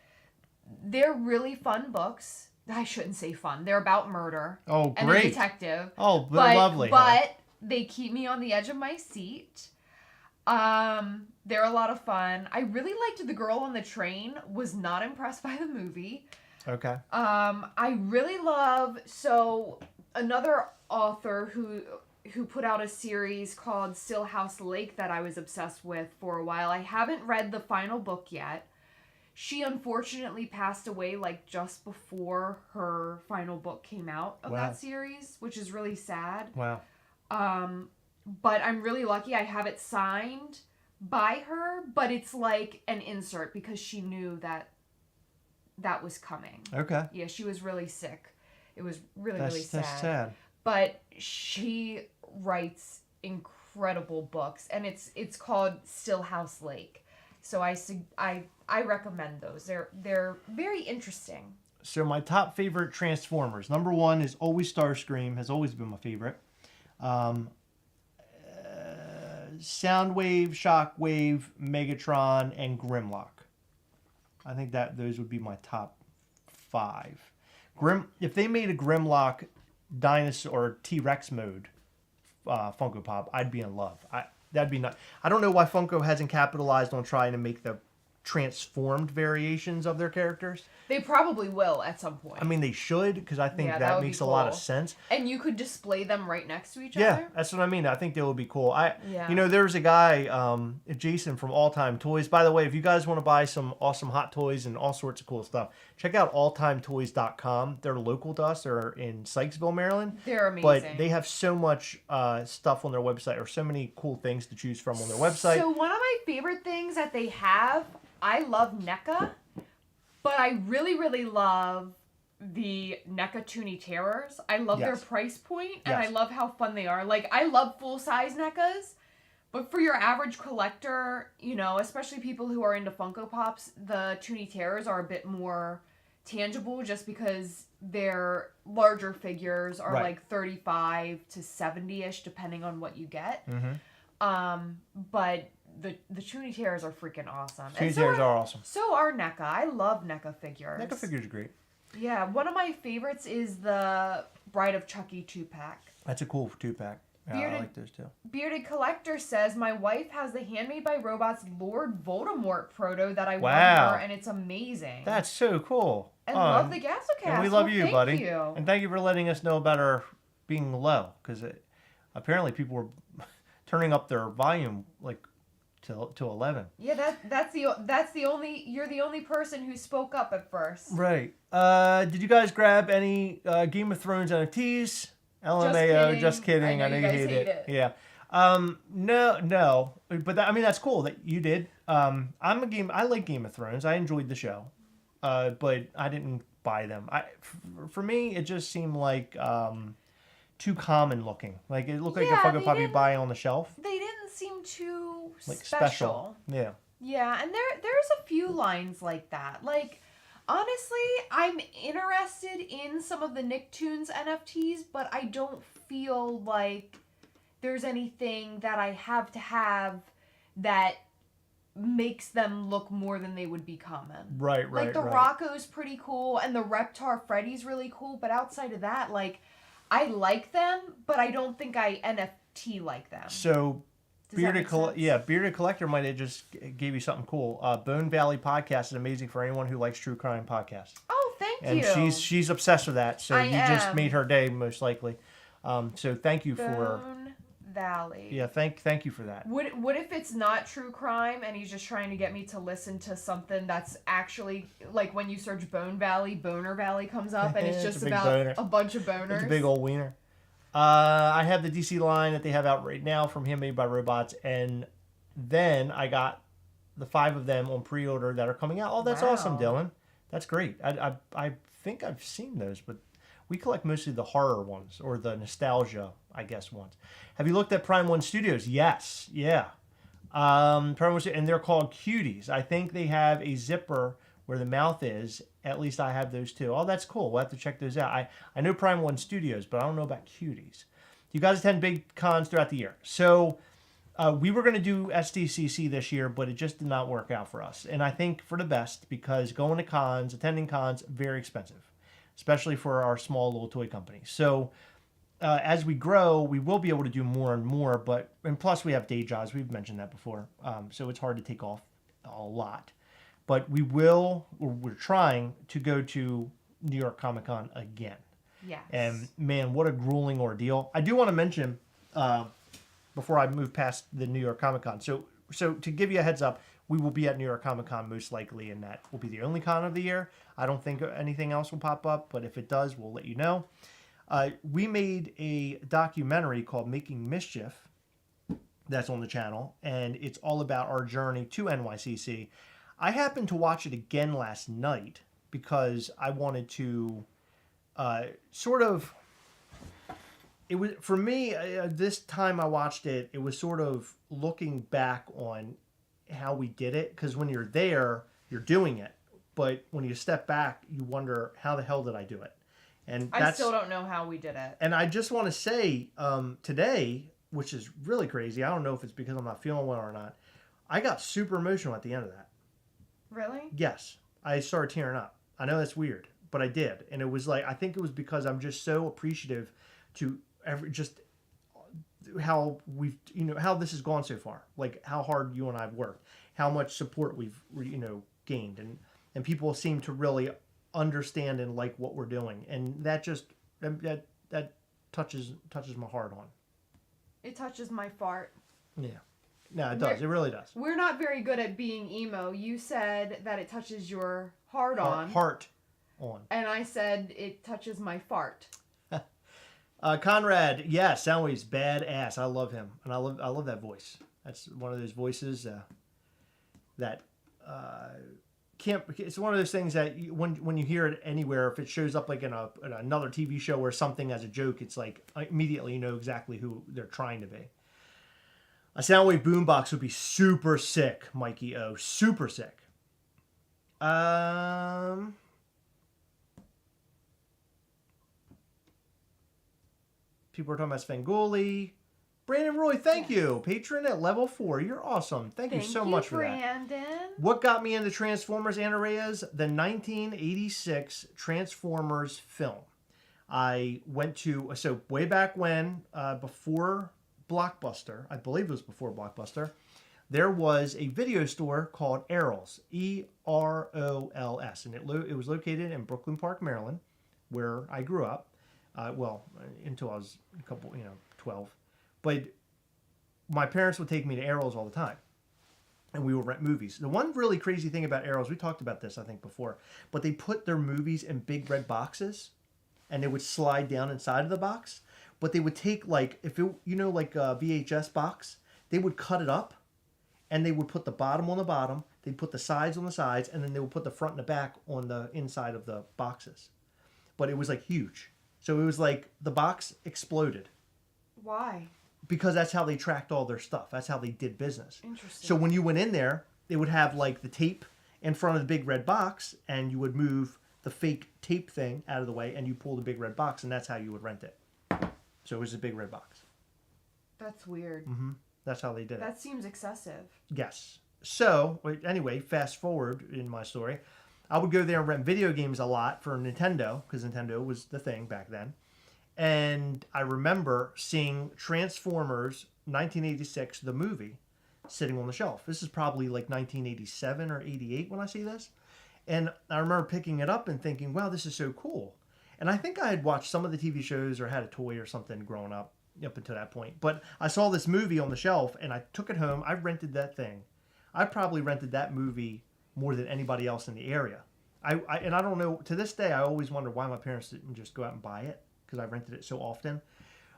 They're really fun books. I shouldn't say fun. They're about murder. Oh, and great. a detective. Oh, lovely. But they keep me on the edge of my seat. They're a lot of fun. I really liked The Girl on the Train. Was not impressed by the movie. Okay. I really love another author who put out a series called Stillhouse Lake that I was obsessed with for a while. I haven't read the final book yet. She unfortunately passed away just before her final book came out of that series, which is really sad. Wow. But I'm really lucky I have it signed by her, but it's like an insert because she knew that was coming. Okay. Yeah, she was really sick. It was really sad. That's sad. But she writes incredible books, and it's called Stillhouse Lake. So I recommend those. They're very interesting. So my top favorite Transformers. Number 1 is always Starscream. Has always been my favorite. Soundwave, Shockwave, Megatron, and Grimlock. I think that those would be my top 5. If they made a Grimlock dinosaur or T-Rex mode Funko Pop, I'd be in love. That'd be not. I don't know why Funko hasn't capitalized on trying to make the transformed variations of their characters. They probably will at some point. I mean, they should, because I think that makes a lot of sense. And you could display them right next to each other. Yeah, that's what I mean. I think that would be cool. There's a guy, Jason from All Time Toys. By the way, if you guys want to buy some awesome hot toys and all sorts of cool stuff, check out alltimetoys.com. They're local to us. They're in Sykesville, Maryland. They're amazing. But they have so much stuff on their website, or so many cool things to choose from on their website. So one of my favorite things that they have, I love NECA. But I really, really love the NECA Toonie Terrors. I love their price point, and I love how fun they are. Like, I love full-size NECAs, but for your average collector, especially people who are into Funko Pops, the Toonie Terrors are a bit more tangible just because their larger figures are like 35 to 70-ish, depending on what you get. Mm-hmm. But the Toonie Terrors are freaking awesome. Toonie Terrors are awesome. So are NECA. I love NECA figures. NECA figures are great. Yeah, one of my favorites is the Bride of Chucky 2-pack. That's a cool 2-pack. Yeah, I like those too. Bearded Collector says, my wife has the Handmade by Robots Lord Voldemort proto that I won her, and it's amazing. That's so cool. And love the Gastlecast. And we love you, buddy. Thank you. And thank you for letting us know about our being low, because apparently people were turning up their volume to 11. Yeah, you're the only person who spoke up at first. Right. Did you guys grab any Game of Thrones NFTs? LMAO, just kidding. I know you hate it. Yeah. No. But that's cool that you did. I like Game of Thrones. I enjoyed the show. But I didn't buy them. For me, it just seemed like too common looking. Like, it looked like a Funko Pop you buy on the shelf. They didn't seem too special. Yeah. Yeah, and there's a few lines like that. Like, honestly, I'm interested in some of the Nicktoons NFTs, but I don't feel like there's anything that I have to have that makes them look more than they would be common. Right. Like, the Rocco's pretty cool, and the Reptar Freddy's really cool, but outside of that, like, I like them, but I don't think I NFT like them. So, Bearded Collector might have just gave you something cool. Bone Valley Podcast is amazing for anyone who likes true crime podcasts. Oh, thank you. And she's obsessed with that, so you just made her day, most likely. So thank you for Bone Valley. Yeah, thank you for that. What if it's not true crime and he's just trying to get me to listen to something that's actually like when you search Bone Valley, Boner Valley comes up and it's just about boner. a bunch of boners. It's a big old wiener. I have the DC line that they have out right now from Handmade by Robots, and then I got the 5 of them on pre-order that are coming out. Oh, that's awesome, Dylan. That's great. I think I've seen those, but we collect mostly the horror ones or the nostalgia, I guess, ones. Have you looked at Prime One Studios? Yes. Yeah. Prime One, and they're called Cuties. I think they have a zipper where the mouth is. At least I have those too. Oh, that's cool. We'll have to check those out. I know Prime One Studios, but I don't know about Cuties. You guys attend big cons throughout the year. So we were going to do SDCC this year, but it just did not work out for us. And I think for the best, because going to cons, attending cons, very expensive, especially for our small little toy company. So as we grow, we will be able to do more and more, and plus we have day jobs. We've mentioned that before. So it's hard to take off a lot. But we're trying to go to New York Comic Con again. Yes. And man, what a grueling ordeal. I do want to mention, before I move past the New York Comic Con. So to give you a heads up, we will be at New York Comic Con most likely, and that will be the only con of the year. I don't think anything else will pop up, but if it does, we'll let you know. We made a documentary called Making Mischief that's on the channel, and it's all about our journey to NYCC. I happened to watch it again last night because I wanted to it was, for me, this time I watched it, it was sort of looking back on how we did it, because when you're there, you're doing it. But when you step back, you wonder, how the hell did I do it? And I still don't know how we did it. And I just want to say, today, which is really crazy, I don't know if it's because I'm not feeling well or not, I got super emotional at the end of that. Really? Yes. I started tearing up. I know that's weird, but I did. And it was like, I think it was because I'm just so appreciative to how we've, how this has gone so far. Like how hard you and I have worked, how much support we've, gained. And people seem to really understand and like what we're doing. And that just, that touches my heart on. It touches my fart. Yeah. No, it does. It really does. We're not very good at being emo. You said that it touches your heart on. Heart on. And I said it touches my fart. Conrad, yeah, Soundwave's badass. I love him, and I love that voice. That's one of those voices that can't. It's one of those things that when you hear it anywhere, if it shows up like in another TV show or something as a joke, it's like immediately you know exactly who they're trying to be. A Soundwave boombox would be super sick, Mikey O. Super sick. People are talking about Svengoolie. Brandon Roy, thank you. Patron at level 4. You're awesome. Thank you so much for Brandon. that. What got me into Transformers, Anna Reyes? The 1986 Transformers film. I went to, so way back when, before Blockbuster, I believe it was before Blockbuster, there was a video store called Errol's, E-R-O-L-S, and it was located in Brooklyn Park, Maryland, where I grew up. Until I was 12. But my parents would take me to Errol's all the time, and we would rent movies. The one really crazy thing about Errol's, we talked about this, I think, before, but they put their movies in big red boxes, and they would slide down inside of the box. But they would take, like, if it, like a VHS box, they would cut it up, and they would put the bottom on the bottom, they'd put the sides on the sides, and then they would put the front and the back on the inside of the boxes. But it was, like, huge. So it was like the box exploded. Why? Because that's how they tracked all their stuff. That's how they did business. Interesting. So when you went in there, they would have like the tape in front of the big red box, and you would move the fake tape thing out of the way, and you pull the big red box, and that's how you would rent it. So it was a big red box. That's weird. Mm-hmm. That's how they did it. That seems excessive. Yes. So anyway, fast forward in my story. I would go there and rent video games a lot for Nintendo, because Nintendo was the thing back then. And I remember seeing Transformers 1986, the movie, sitting on the shelf. This is probably like 1987 or 88 when I see this. And I remember picking it up and thinking, wow, this is so cool. And I think I had watched some of the TV shows or had a toy or something growing up until that point. But I saw this movie on the shelf, and I took it home. I rented that thing. I probably rented that movie more than anybody else in the area. And I don't know, to this day, I always wonder why my parents didn't just go out and buy it, because I rented it so often.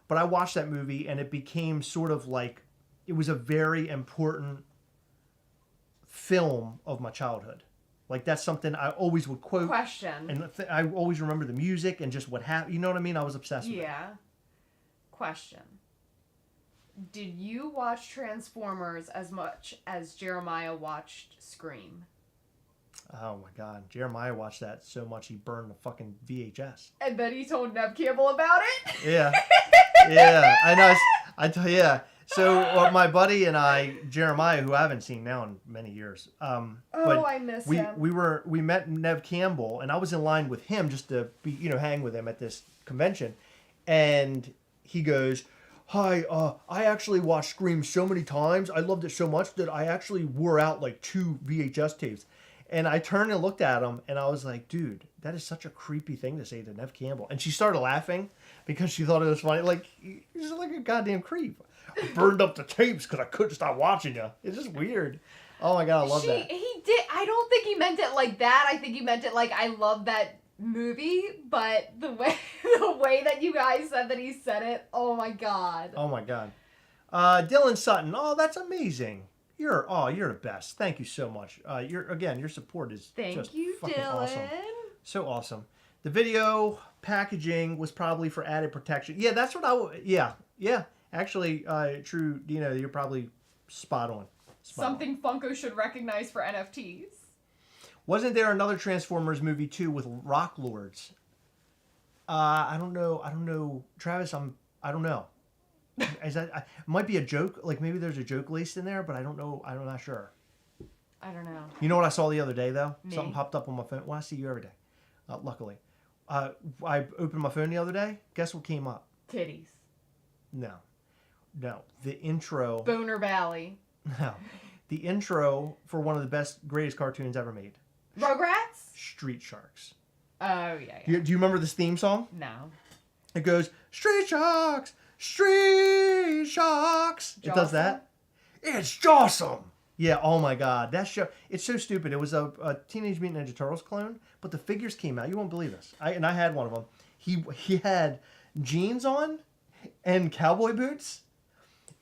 But I watched that movie, and it became sort of like, it was a very important film of my childhood. Like, that's something I always would quote. Question. And I always remember the music and just what happened. You know what I mean? I was obsessed with it. Yeah. Question. Did you watch Transformers as much as Jeremiah watched Scream? Oh my God. Jeremiah watched that so much he burned the fucking VHS. And then he told Nev Campbell about it? Yeah. Yeah. I know. Yeah. So my buddy and I, Jeremiah, who I haven't seen now in many years. But I miss him. We met Nev Campbell, and I was in line with him just to be, hang with him at this convention. And he goes, "Hi, I actually watched Scream so many times. I loved it so much that I actually wore out like 2 VHS tapes." And I turned and looked at him, and I was like, "Dude, that is such a creepy thing to say to Nev Campbell." And she started laughing because she thought it was funny. Like, he's like a goddamn creep. I burned up the tapes because I couldn't stop watching you. It's just weird. Oh my God, I love that. He did. I don't think he meant it like that. I think he meant it like, I love that movie, but the way that you guys said that he said it, oh my God. Oh my God. Dylan Sutton. Oh, that's amazing. You're the best. Thank you so much. Your support is just fucking awesome. So awesome. The video packaging was probably for added protection. Yeah, that's what yeah. Actually, true, Dino, you're probably spot on. Something Funko should recognize for NFTs. Wasn't there another Transformers movie too with Rock Lords? I don't know, Travis. I don't know. Is that might be a joke? Like maybe there's a joke laced in there, but I don't know. I'm not sure. I don't know. You know what I saw the other day though? Me. Something popped up on my phone. Well, I see you every day. Luckily, I opened my phone the other day. Guess what came up? Titties. No. The intro. Boner Valley. No. The intro for one of the greatest cartoons ever made. Rugrats? Street Sharks. Oh, yeah. Do you remember this theme song? No. It goes, Street Sharks! Street Sharks! It does that? It's Jawsome! Yeah, oh my God. That show, it's so stupid. It was a Teenage Mutant Ninja Turtles clone, but the figures came out. You won't believe this. I had one of them. He had jeans on and cowboy boots.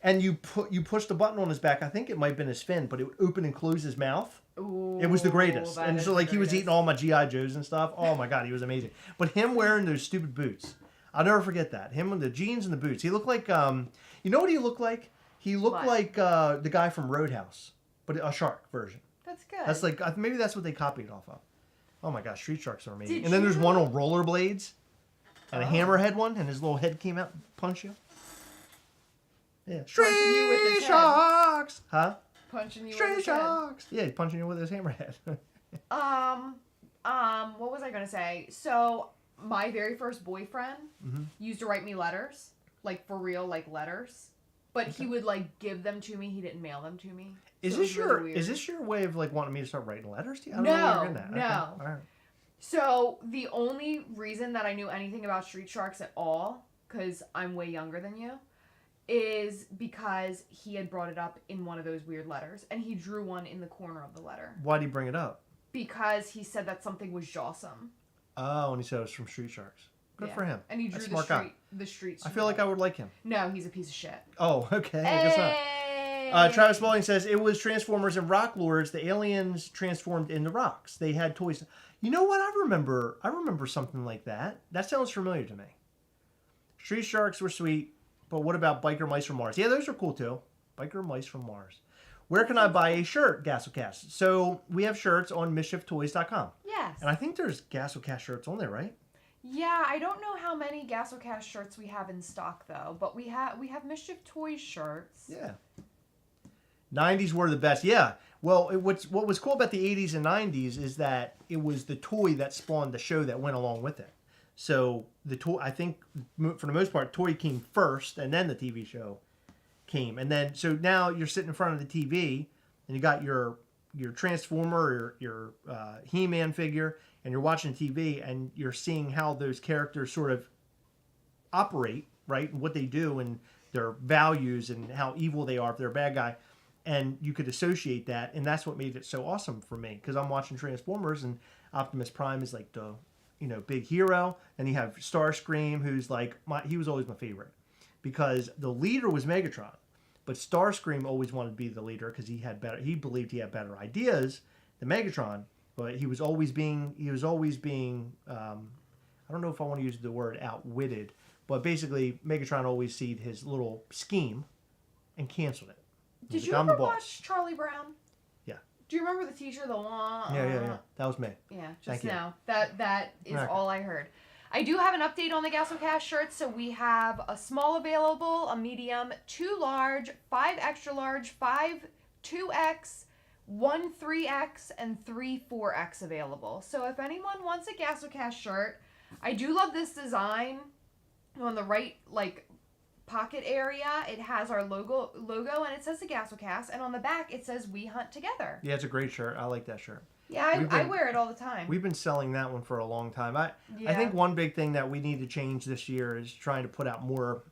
And you push the button on his back. I think it might have been his fin, but it would open and close his mouth. Ooh, it was the greatest. And so like he was eating all my G.I. Joes and stuff. Oh my God, he was amazing. But him wearing those stupid boots, I'll never forget that. Him with the jeans and the boots. He looked like you know what he looked like? He looked like the guy from Roadhouse, but a shark version. That's good. That's like maybe that's what they copied off of. Oh my gosh, Street Sharks are amazing. And then there's one on rollerblades, and a hammerhead one, and his little head came out and punched you. Yeah. Street Sharks! Huh? Punching you Street with his Sharks! Yeah, punching you with his hammerhead. What was I gonna say? So, my very first boyfriend used to write me letters. Like, for real, like, letters. But he would, like, give them to me. He didn't mail them to me. Is this your way of, like, wanting me to start writing letters to you? I don't know where you're getting that. No. Okay. All right. So, the only reason that I knew anything about Street Sharks at all, because I'm way younger than you, is because he had brought it up in one of those weird letters, and he drew one in the corner of the letter. Why'd he bring it up? Because he said that something was jawsome. Oh, and he said it was from Street Sharks. Good for him. And he drew the street. I feel like I would like him. No, he's a piece of shit. Oh, okay. I guess not. Travis Bowling says, it was Transformers and Rock Lords. The aliens transformed into rocks. They had toys. You know what? I remember something like that. That sounds familiar to me. Street Sharks were sweet. But what about Biker Mice from Mars? Yeah, those are cool too. Biker Mice from Mars. Where can I buy a shirt, Gastlecast? So we have shirts on MischiefToys.com. Yes. And I think there's Gastlecast shirts on there, right? Yeah, I don't know how many Gastlecast shirts we have in stock though, but we have Mischief Toys shirts. Yeah. 90s were the best. Yeah. Well, what was cool about the 80s and 90s is that it was the toy that spawned the show that went along with it. So the toy, I think, for the most part, toy came first, and then the TV show came, and then so now you're sitting in front of the TV, and you got your your Transformer or your He-Man figure, and you're watching TV, and you're seeing how those characters sort of operate, right, and what they do, and their values, and how evil they are if they're a bad guy, and you could associate that, and that's what made it so awesome for me, because I'm watching Transformers, and Optimus Prime is like the big hero, and you have Starscream, who's like he was always my favorite, because the leader was Megatron. But Starscream always wanted to be the leader because he believed he had better ideas than Megatron, but he was always being I don't know if I want to use the word outwitted, but basically Megatron always seed his little scheme and canceled it. Did you ever watch Charlie Brown? Yeah. Do you remember the teacher, the one? Yeah. That was me. Yeah, just now. That is all I heard. I do have an update on the Gastlecast shirts. So we have a small available, a medium, 2 large, 5 extra large, 5 2X, 1 3X, and 3 4X available. So if anyone wants a Gastlecast shirt, I do love this design. On the right, pocket area, it has our logo, and it says the Gastlecast, and on the back it says "We Hunt Together." Yeah, it's a great shirt. I like that shirt. Yeah, I wear it all the time. We've been selling that one for a long time. I think one big thing that we need to change this year is trying to put out more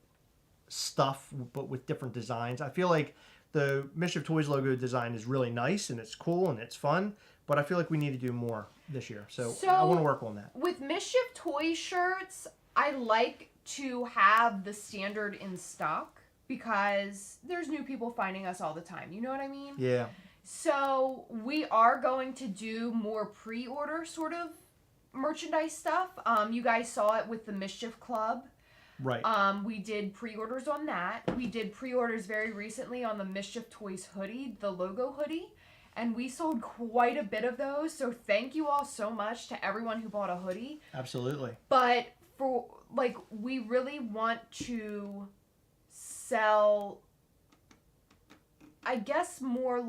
stuff, but with different designs. I feel like the Mischief Toys logo design is really nice, and it's cool, and it's fun, but I feel like we need to do more this year. So I want to work on that. With Mischief Toys shirts, I like to have the standard in stock because there's new people finding us all the time. You know what I mean? Yeah. So we are going to do more pre-order sort of merchandise stuff. You guys saw it with the Mischief Club. Right. We did pre-orders on that. We did pre-orders very recently on the Mischief Toys hoodie, the logo hoodie, and we sold quite a bit of those. So thank you all so much to everyone who bought a hoodie. Absolutely. But for we really want to sell, I guess, more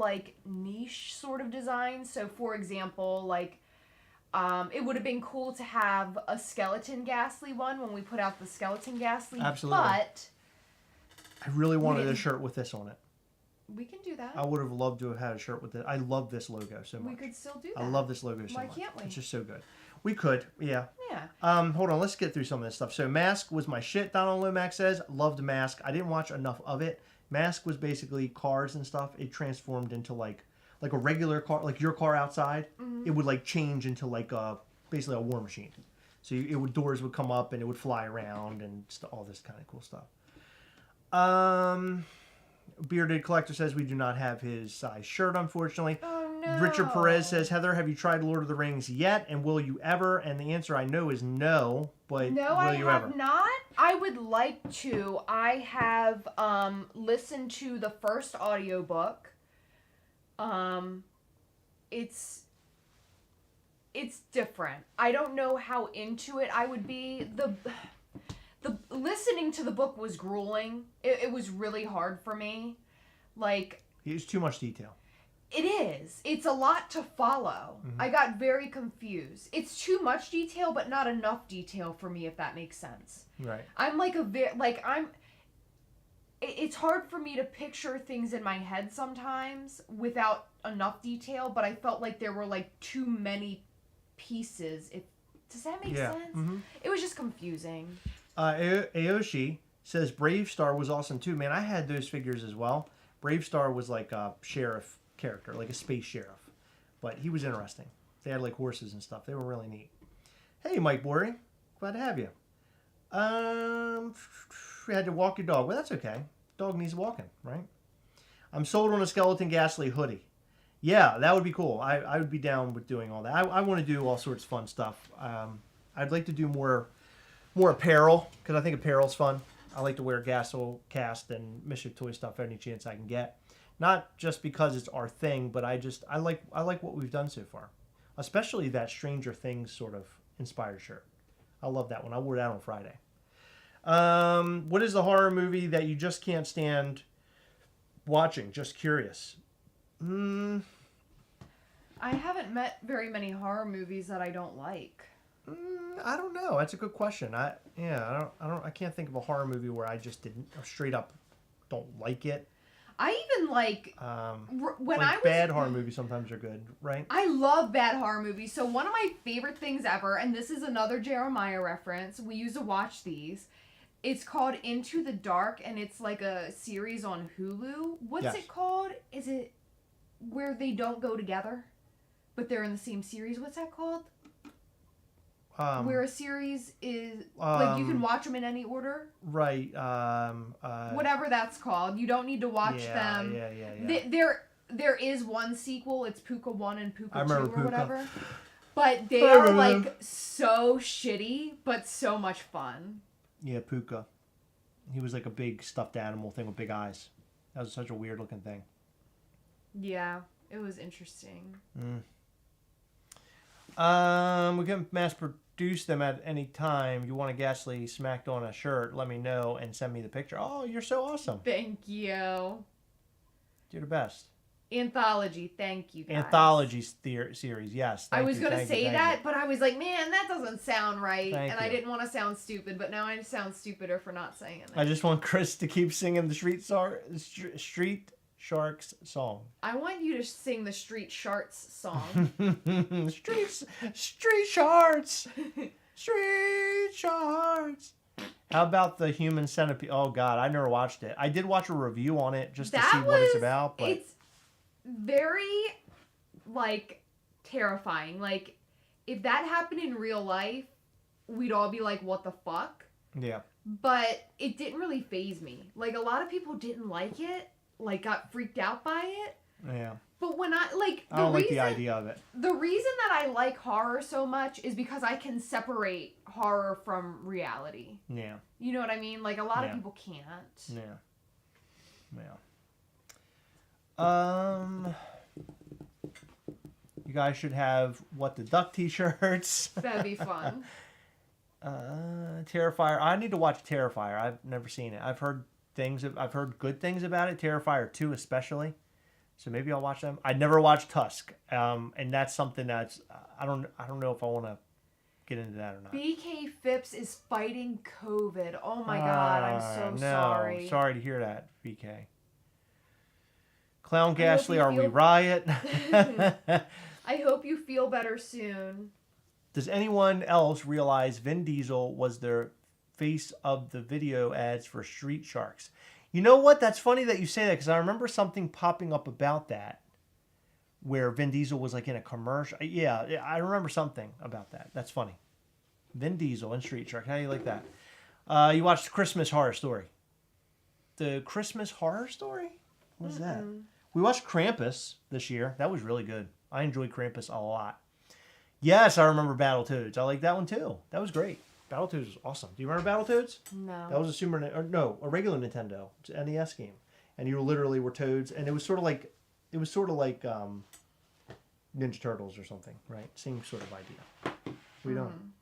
niche sort of designs. So for example, it would have been cool to have a skeleton Gastley one when we put out the skeleton Gastley. Absolutely. But I really wanted a shirt with this on it. We can do that. I would have loved to have had a shirt with it. I love this logo so much. We could still do that. I love this logo so much. Why can't we? It's just so good. We could, yeah. Yeah. Hold on, let's get through some of this stuff. So Mask was my shit, Donald Lomax says. Loved Mask. I didn't watch enough of it. Mask was basically cars and stuff. It transformed into like a regular car, like your car outside. Mm-hmm. It would change into basically a war machine. So doors would come up and it would fly around and all this kind of cool stuff. Bearded Collector says we do not have his size shirt, unfortunately. Oh, no. Richard Perez says, Heather, have you tried Lord of the Rings yet? And will you ever? And the answer I know is no, but no, will you ever? I have not. I would like to. I have listened to the first audiobook. It's different. I don't know how into it I would be. The listening to the book was grueling. It was really hard for me. It's too much detail. It is. It's a lot to follow. Mm-hmm. I got very confused. It's too much detail, but not enough detail for me, if that makes sense. Right. I'm it's hard for me to picture things in my head sometimes without enough detail, but I felt like there were too many pieces. Does that make sense? Mm-hmm. It was just confusing. Aoshi says Brave Star was awesome too. Man, I had those figures as well. Brave Star was like a sheriff character, like a space sheriff. But he was interesting. They had horses and stuff. They were really neat. Hey, Mike Bory. Glad to have you. We had to walk your dog. Well, that's okay. Dog needs walking, right? I'm sold on a skeleton Gastley hoodie. Yeah, that would be cool. I would be down with doing all that. I want to do all sorts of fun stuff. I'd like to do more apparel, because I think apparel's fun. I like to wear Gastlecast and Mischief Toy stuff any chance I can get. Not just because it's our thing, but I like what we've done so far. Especially that Stranger Things sort of inspired shirt. I love that one. I wore that on Friday. What is the horror movie that you just can't stand watching? Just curious. I haven't met very many horror movies that I don't like. I don't know. That's a good question. I can't think of a horror movie where I just didn't straight up don't like it. I even like when like I was bad horror movies sometimes are good, right? I love bad horror movies. So one of my favorite things ever, and this is another Jeremiah reference. We used to watch these. It's called Into the Dark, and it's like a series on Hulu. What's it called? Is it where they don't go together, but they're in the same series? What's that called? Where a series is like you can watch them in any order. Right. Whatever that's called. You don't need to watch them. Yeah. There is one sequel. It's Puka 1 and Puka 2 or whatever. But they are like so shitty, but so much fun. Yeah, Puka. He was like a big stuffed animal thing with big eyes. That was such a weird looking thing. Yeah, it was interesting. We can mass produce them at any time. You want a Gastley smacked on a shirt, let me know and send me the picture. Oh, you're so awesome. Thank you. You're the best. Anthology, thank you guys. Anthology series, yes. I was going to say that, but I was like, man, that doesn't sound right. I didn't want to sound stupid, but now I sound stupider for not saying it. I just want Chris to keep singing the Street Sharks song. I want you to sing the Street Sharks song. Street Sharks! Street Sharks! How about the Human Centipede? Oh, God, I never watched it. I did watch a review on it just to see what it's about. But it's very, like, terrifying. Like, if that happened in real life, we'd all be like, what the fuck? Yeah. But it didn't really faze me. Like, a lot of people didn't like it, like, got freaked out by it. Yeah. But when I don't like the idea of it. The reason that I like horror so much is because I can separate horror from reality. Yeah. You know what I mean? Like, a lot of people can't. Yeah. You guys should have the Duck t-shirts. That'd be fun. Terrifier. I need to watch Terrifier. I've never seen it. I've heard good things about it. Terrifier 2 especially. So maybe I'll watch them. I never watched Tusk. And that's something that's I don't know if I want to get into that or not. BK Phipps is fighting COVID. Oh my God, I'm so sorry. Sorry to hear that, BK. Clown Gastley, are we riot? I hope you feel better soon. Does anyone else realize Vin Diesel was the face of the video ads for Street Sharks? You know what? That's funny that you say that because I remember something popping up about that where Vin Diesel was like in a commercial. Yeah, I remember something about that. That's funny. Vin Diesel and Street Shark. How do you like that? You watched Christmas Horror Story. The Christmas Horror Story? What is that? We watched Krampus this year. That was really good. I enjoyed Krampus a lot. Yes, I remember Battletoads. I like that one too. That was great. Battletoads was awesome. Do you remember Battletoads? No. That was a regular Nintendo. It's an NES game. And you literally were toads. And it was sort of like Ninja Turtles or something, right? Same sort of idea. We don't.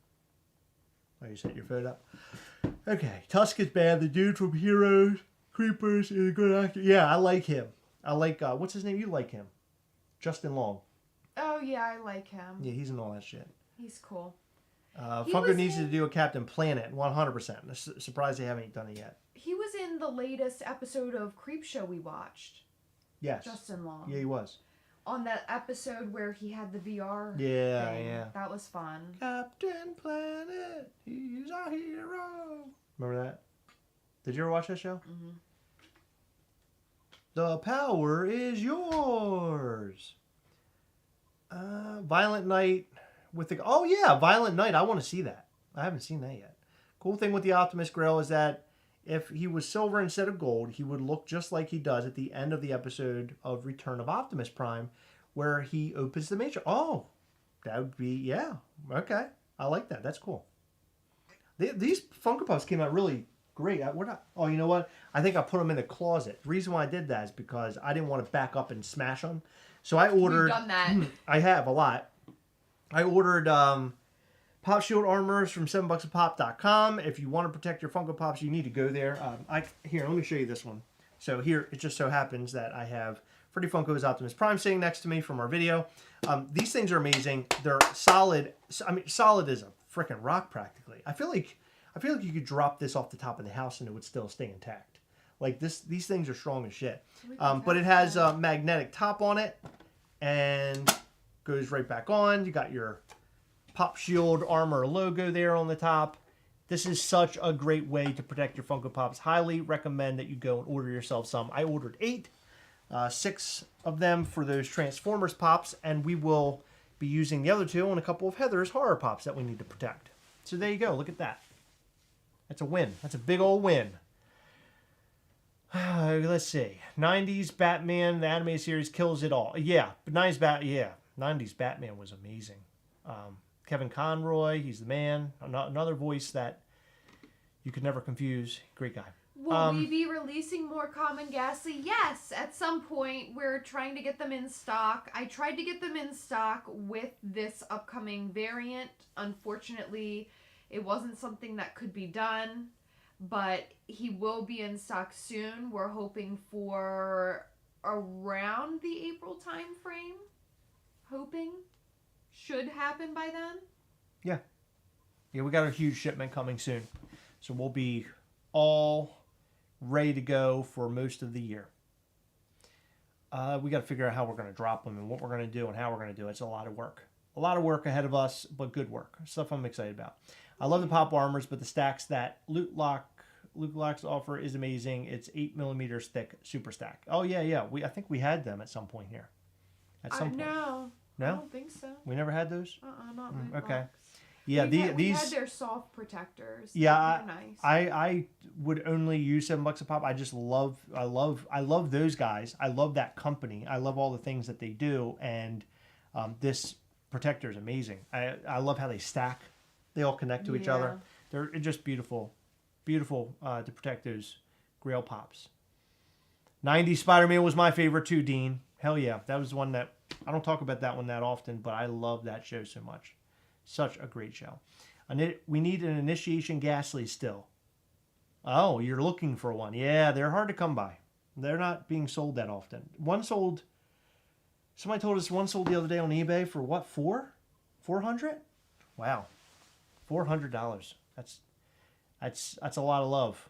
Oh, you set your foot up? Okay. Tusk is bad. The dude from Heroes, Creepers is a good actor. Yeah, I like him. I like, what's his name? You like him. Justin Long. Oh, yeah, I like him. Yeah, he's in all that shit. He's cool. Funko needs to do a Captain Planet, 100%. Surprised they haven't done it yet. He was in the latest episode of Creepshow we watched. Yes. Justin Long. Yeah, he was. On that episode where he had the VR Yeah, thing. yeah. That was fun. Captain Planet, he's our hero. Remember that? Did you ever watch that show? Mm-hmm. The power is yours. Violent Night with the... Oh, yeah, Violent Night. I want to see that. I haven't seen that yet. Cool thing with the Optimus Grill is that if he was silver instead of gold, he would look just like he does at the end of the episode of Return of Optimus Prime, where he opens the Matrix. Oh, that would be... Yeah, okay. I like that. That's cool. These Funko Pops came out really great. Oh, you know what? I think I put them in the closet. The reason why I did that is because I didn't want to back up and smash them. So I ordered... You've done that. I have a lot. I ordered Pop Shield Armors from $7bucksapop.com. If you want to protect your Funko Pops, you need to go there. Here, let me show you this one. So here, it just so happens that I have Freddy Funko's Optimus Prime sitting next to me from our video. These things are amazing. They're solid. I mean, solid as a freaking rock practically. I feel like you could drop this off the top of the house and it would still stay intact. Like these things are strong as shit. But it has a magnetic top on it and goes right back on. You got your Pop Shield Armor logo there on the top. This is such a great way to protect your Funko Pops. Highly recommend that you go and order yourself some. I ordered 8, 6 of them for those Transformers Pops, and we will be using the other 2 on a couple of Heather's Horror Pops that we need to protect. So there you go. Look at that. That's a win. That's a big old win. Let's see. 90s Batman, the animated series kills it all. Yeah, but 90s Batman was amazing. Kevin Conroy, he's the man. Another voice that you could never confuse. Great guy. Will we be releasing more Common Ghastly? Yes, at some point. We're trying to get them in stock. I tried to get them in stock with this upcoming variant. Unfortunately, it wasn't something that could be done, but he will be in stock soon. We're hoping for around the April time frame. Hoping. Should happen by then. Yeah, we got a huge shipment coming soon. So we'll be all ready to go for most of the year. We got to figure out how we're going to drop them and what we're going to do and how we're going to do it. It's a lot of work. A lot of work ahead of us, but good work. Stuff I'm excited about. I love the pop armors, but the stacks that Loot Locks offer is amazing. It's 8mm thick super stack. Oh, yeah. I think we had them at some point here. At some point. No? I don't think so. We never had those? Not okay. Locks. Yeah, we had their soft protectors. Yeah, nice. I would only use $7 a pop. I love those guys. I love that company. I love all the things that they do, and this protector is amazing. I love how they stack. They all connect to each other. They're just beautiful to protect those Grail Pops. 90s Spider-Man was my favorite too, Dean. Hell yeah, that was one that I don't talk about that one that often, but I love that show so much. Such a great show. We need an Initiation Gastley still. Oh, you're looking for one. Yeah, they're hard to come by. They're not being sold that often. Somebody told us one sold the other day on eBay for what, $400? Wow. $400. That's a lot of love.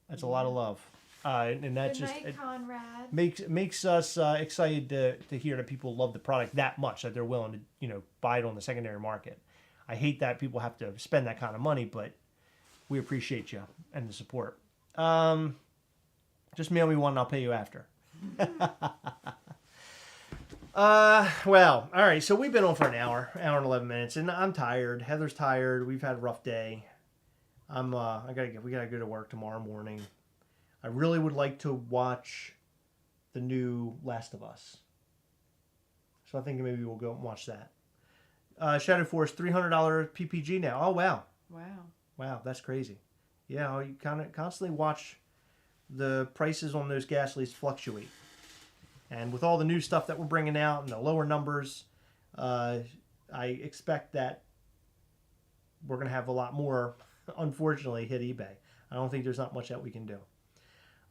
That's a lot of love. And that Good just night, Conrad. makes us excited to hear that people love the product that much that they're willing to buy it on the secondary market. I hate that people have to spend that kind of money, but we appreciate you and the support. Just mail me one and I'll pay you after. Well, all right. So we've been on for an hour and 11 minutes, and I'm tired. Heather's tired. We've had a rough day. We gotta go to work tomorrow morning. I really would like to watch the new Last of Us. So I think maybe we'll go and watch that. Shadow Force, $300 PPG now. Oh, wow. Wow, that's crazy. Yeah, you kind of constantly watch the prices on those Gastleys fluctuate. And with all the new stuff that we're bringing out and the lower numbers, I expect that we're going to have a lot more, unfortunately, hit eBay. I don't think there's not much that we can do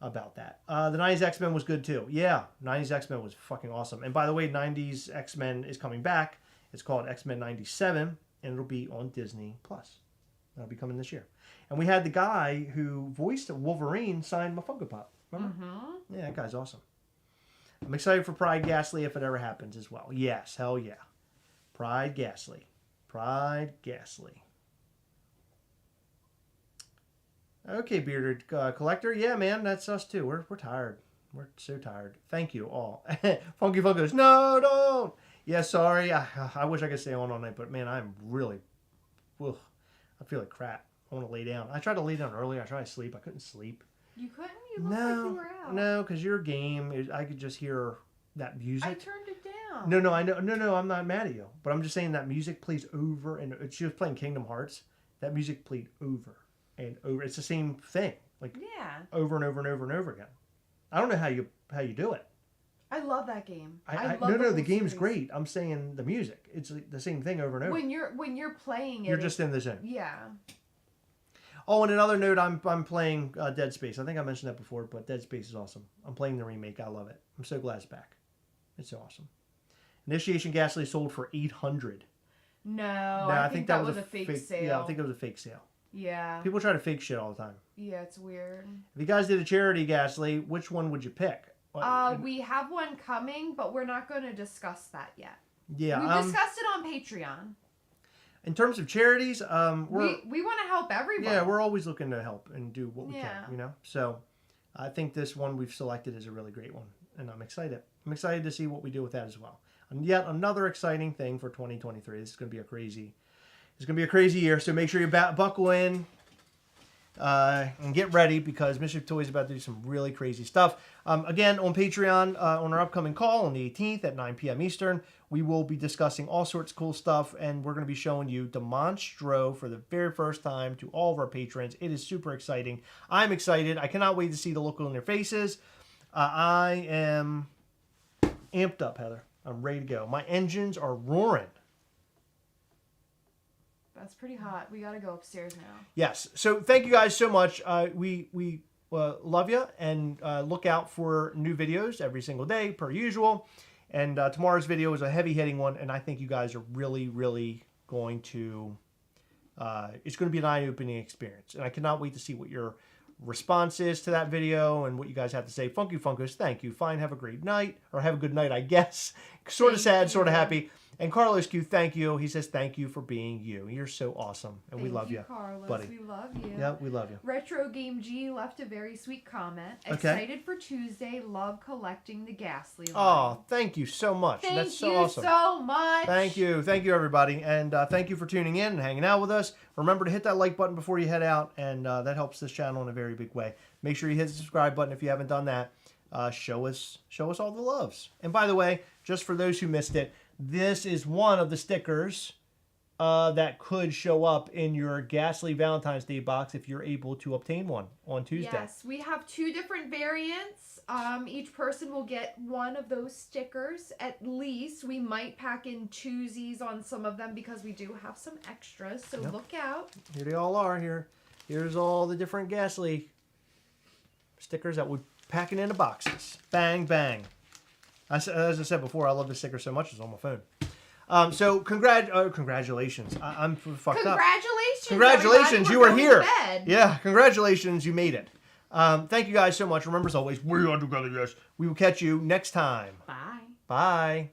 about that. The 90s X-Men was good too. Yeah, 90s X-Men was fucking awesome. And by the way, 90s X-Men is coming back. It's called X-Men 97, and it'll be on Disney+. That'll be coming this year. And we had the guy who voiced Wolverine sign my Funko Pop. Remember? Mm-hmm. Yeah, that guy's awesome. I'm excited for Pride Gastley if it ever happens as well. Yes, hell yeah. Pride Gastley. Pride Gastley. Okay, Bearded Collector. Yeah, man, that's us too. We're tired. We're so tired. Thank you all. Funky Funkos. No, don't. Yeah, sorry. I wish I could stay on all night, but man, I'm really. Ugh, I feel like crap. I want to lay down. I tried to lay down earlier. I tried to sleep. I couldn't sleep. You couldn't? You looked like you were out. No, because your game, I could just hear that music. I turned it down. No, I know. No, I'm not mad at you. But I'm just saying that music plays over and she was playing Kingdom Hearts. That music played over and over. It's the same thing. Like over and over and over and over again. I don't know how you do it. I love that game. The game's great. I'm saying the music. It's like the same thing over and over. When you're playing it, you're just in the zone. Yeah. Oh, and another note, I'm playing Dead Space. I think I mentioned that before, but Dead Space is awesome. I'm playing the remake. I love it. I'm so glad it's back. It's so awesome. Initiation Gastley sold for $800. No, I think that was a fake sale. Yeah, I think it was a fake sale. Yeah. People try to fake shit all the time. Yeah, it's weird. If you guys did a charity, Gastley, which one would you pick? We have one coming, but we're not going to discuss that yet. Yeah. We discussed it on Patreon. In terms of charities, we want to help everybody. Yeah, we're always looking to help and do what we can, So I think this one we've selected is a really great one, and I'm excited. I'm excited to see what we do with that as well. And yet another exciting thing for 2023. This is going to be a crazy year, so make sure you buckle in and get ready because Mischief Toys is about to do some really crazy stuff. Again, on Patreon, on our upcoming call on the 18th at 9 p.m. Eastern, we will be discussing all sorts of cool stuff, and we're going to be showing you Demonstro for the very first time to all of our patrons. It is super exciting. I'm excited. I cannot wait to see the look on their faces. I am amped up, Heather. I'm ready to go. My engines are roaring. That's pretty hot. We got to go upstairs now. Yes. So thank you guys so much. We love you and look out for new videos every single day per usual. And tomorrow's video is a heavy-hitting one, and I think you guys are really, really going to... it's going to be an eye-opening experience. And I cannot wait to see what your response is to that video and what you guys have to say. Funky Funkos, thank you. Fine, have a great night. Or have a good night, I guess. Sort of sad, sort of happy. And Carlos Q, thank you. He says, thank you for being you. You're so awesome. And we love you, Carlos. buddy. We love you. Yeah, we love you. Retro Game G left a very sweet comment. Excited for Tuesday. Love collecting the Gastley line. Oh, thank you so much. That's so awesome. Thank you so much. Thank you. Thank you, everybody. And thank you for tuning in and hanging out with us. Remember to hit that like button before you head out, and that helps this channel in a very big way. Make sure you hit the subscribe button if you haven't done that. Show us all the loves. And by the way, just for those who missed it, this is one of the stickers that could show up in your Gastley Valentine's Day box if you're able to obtain one on Tuesday. Yes, we have 2 different variants. Each person will get one of those stickers at least. We might pack in twosies on some of them because we do have some extras, so look out. Here they all are here. Here's all the different Gastley stickers that we're packing into boxes. Bang, bang. As I said before, I love this sticker so much, it's on my phone. So congratulations. I'm fucked up. Congratulations, you were here. Yeah, congratulations, you made it. Thank you guys so much. Remember, as always, we are together, yes. We will catch you next time. Bye. Bye.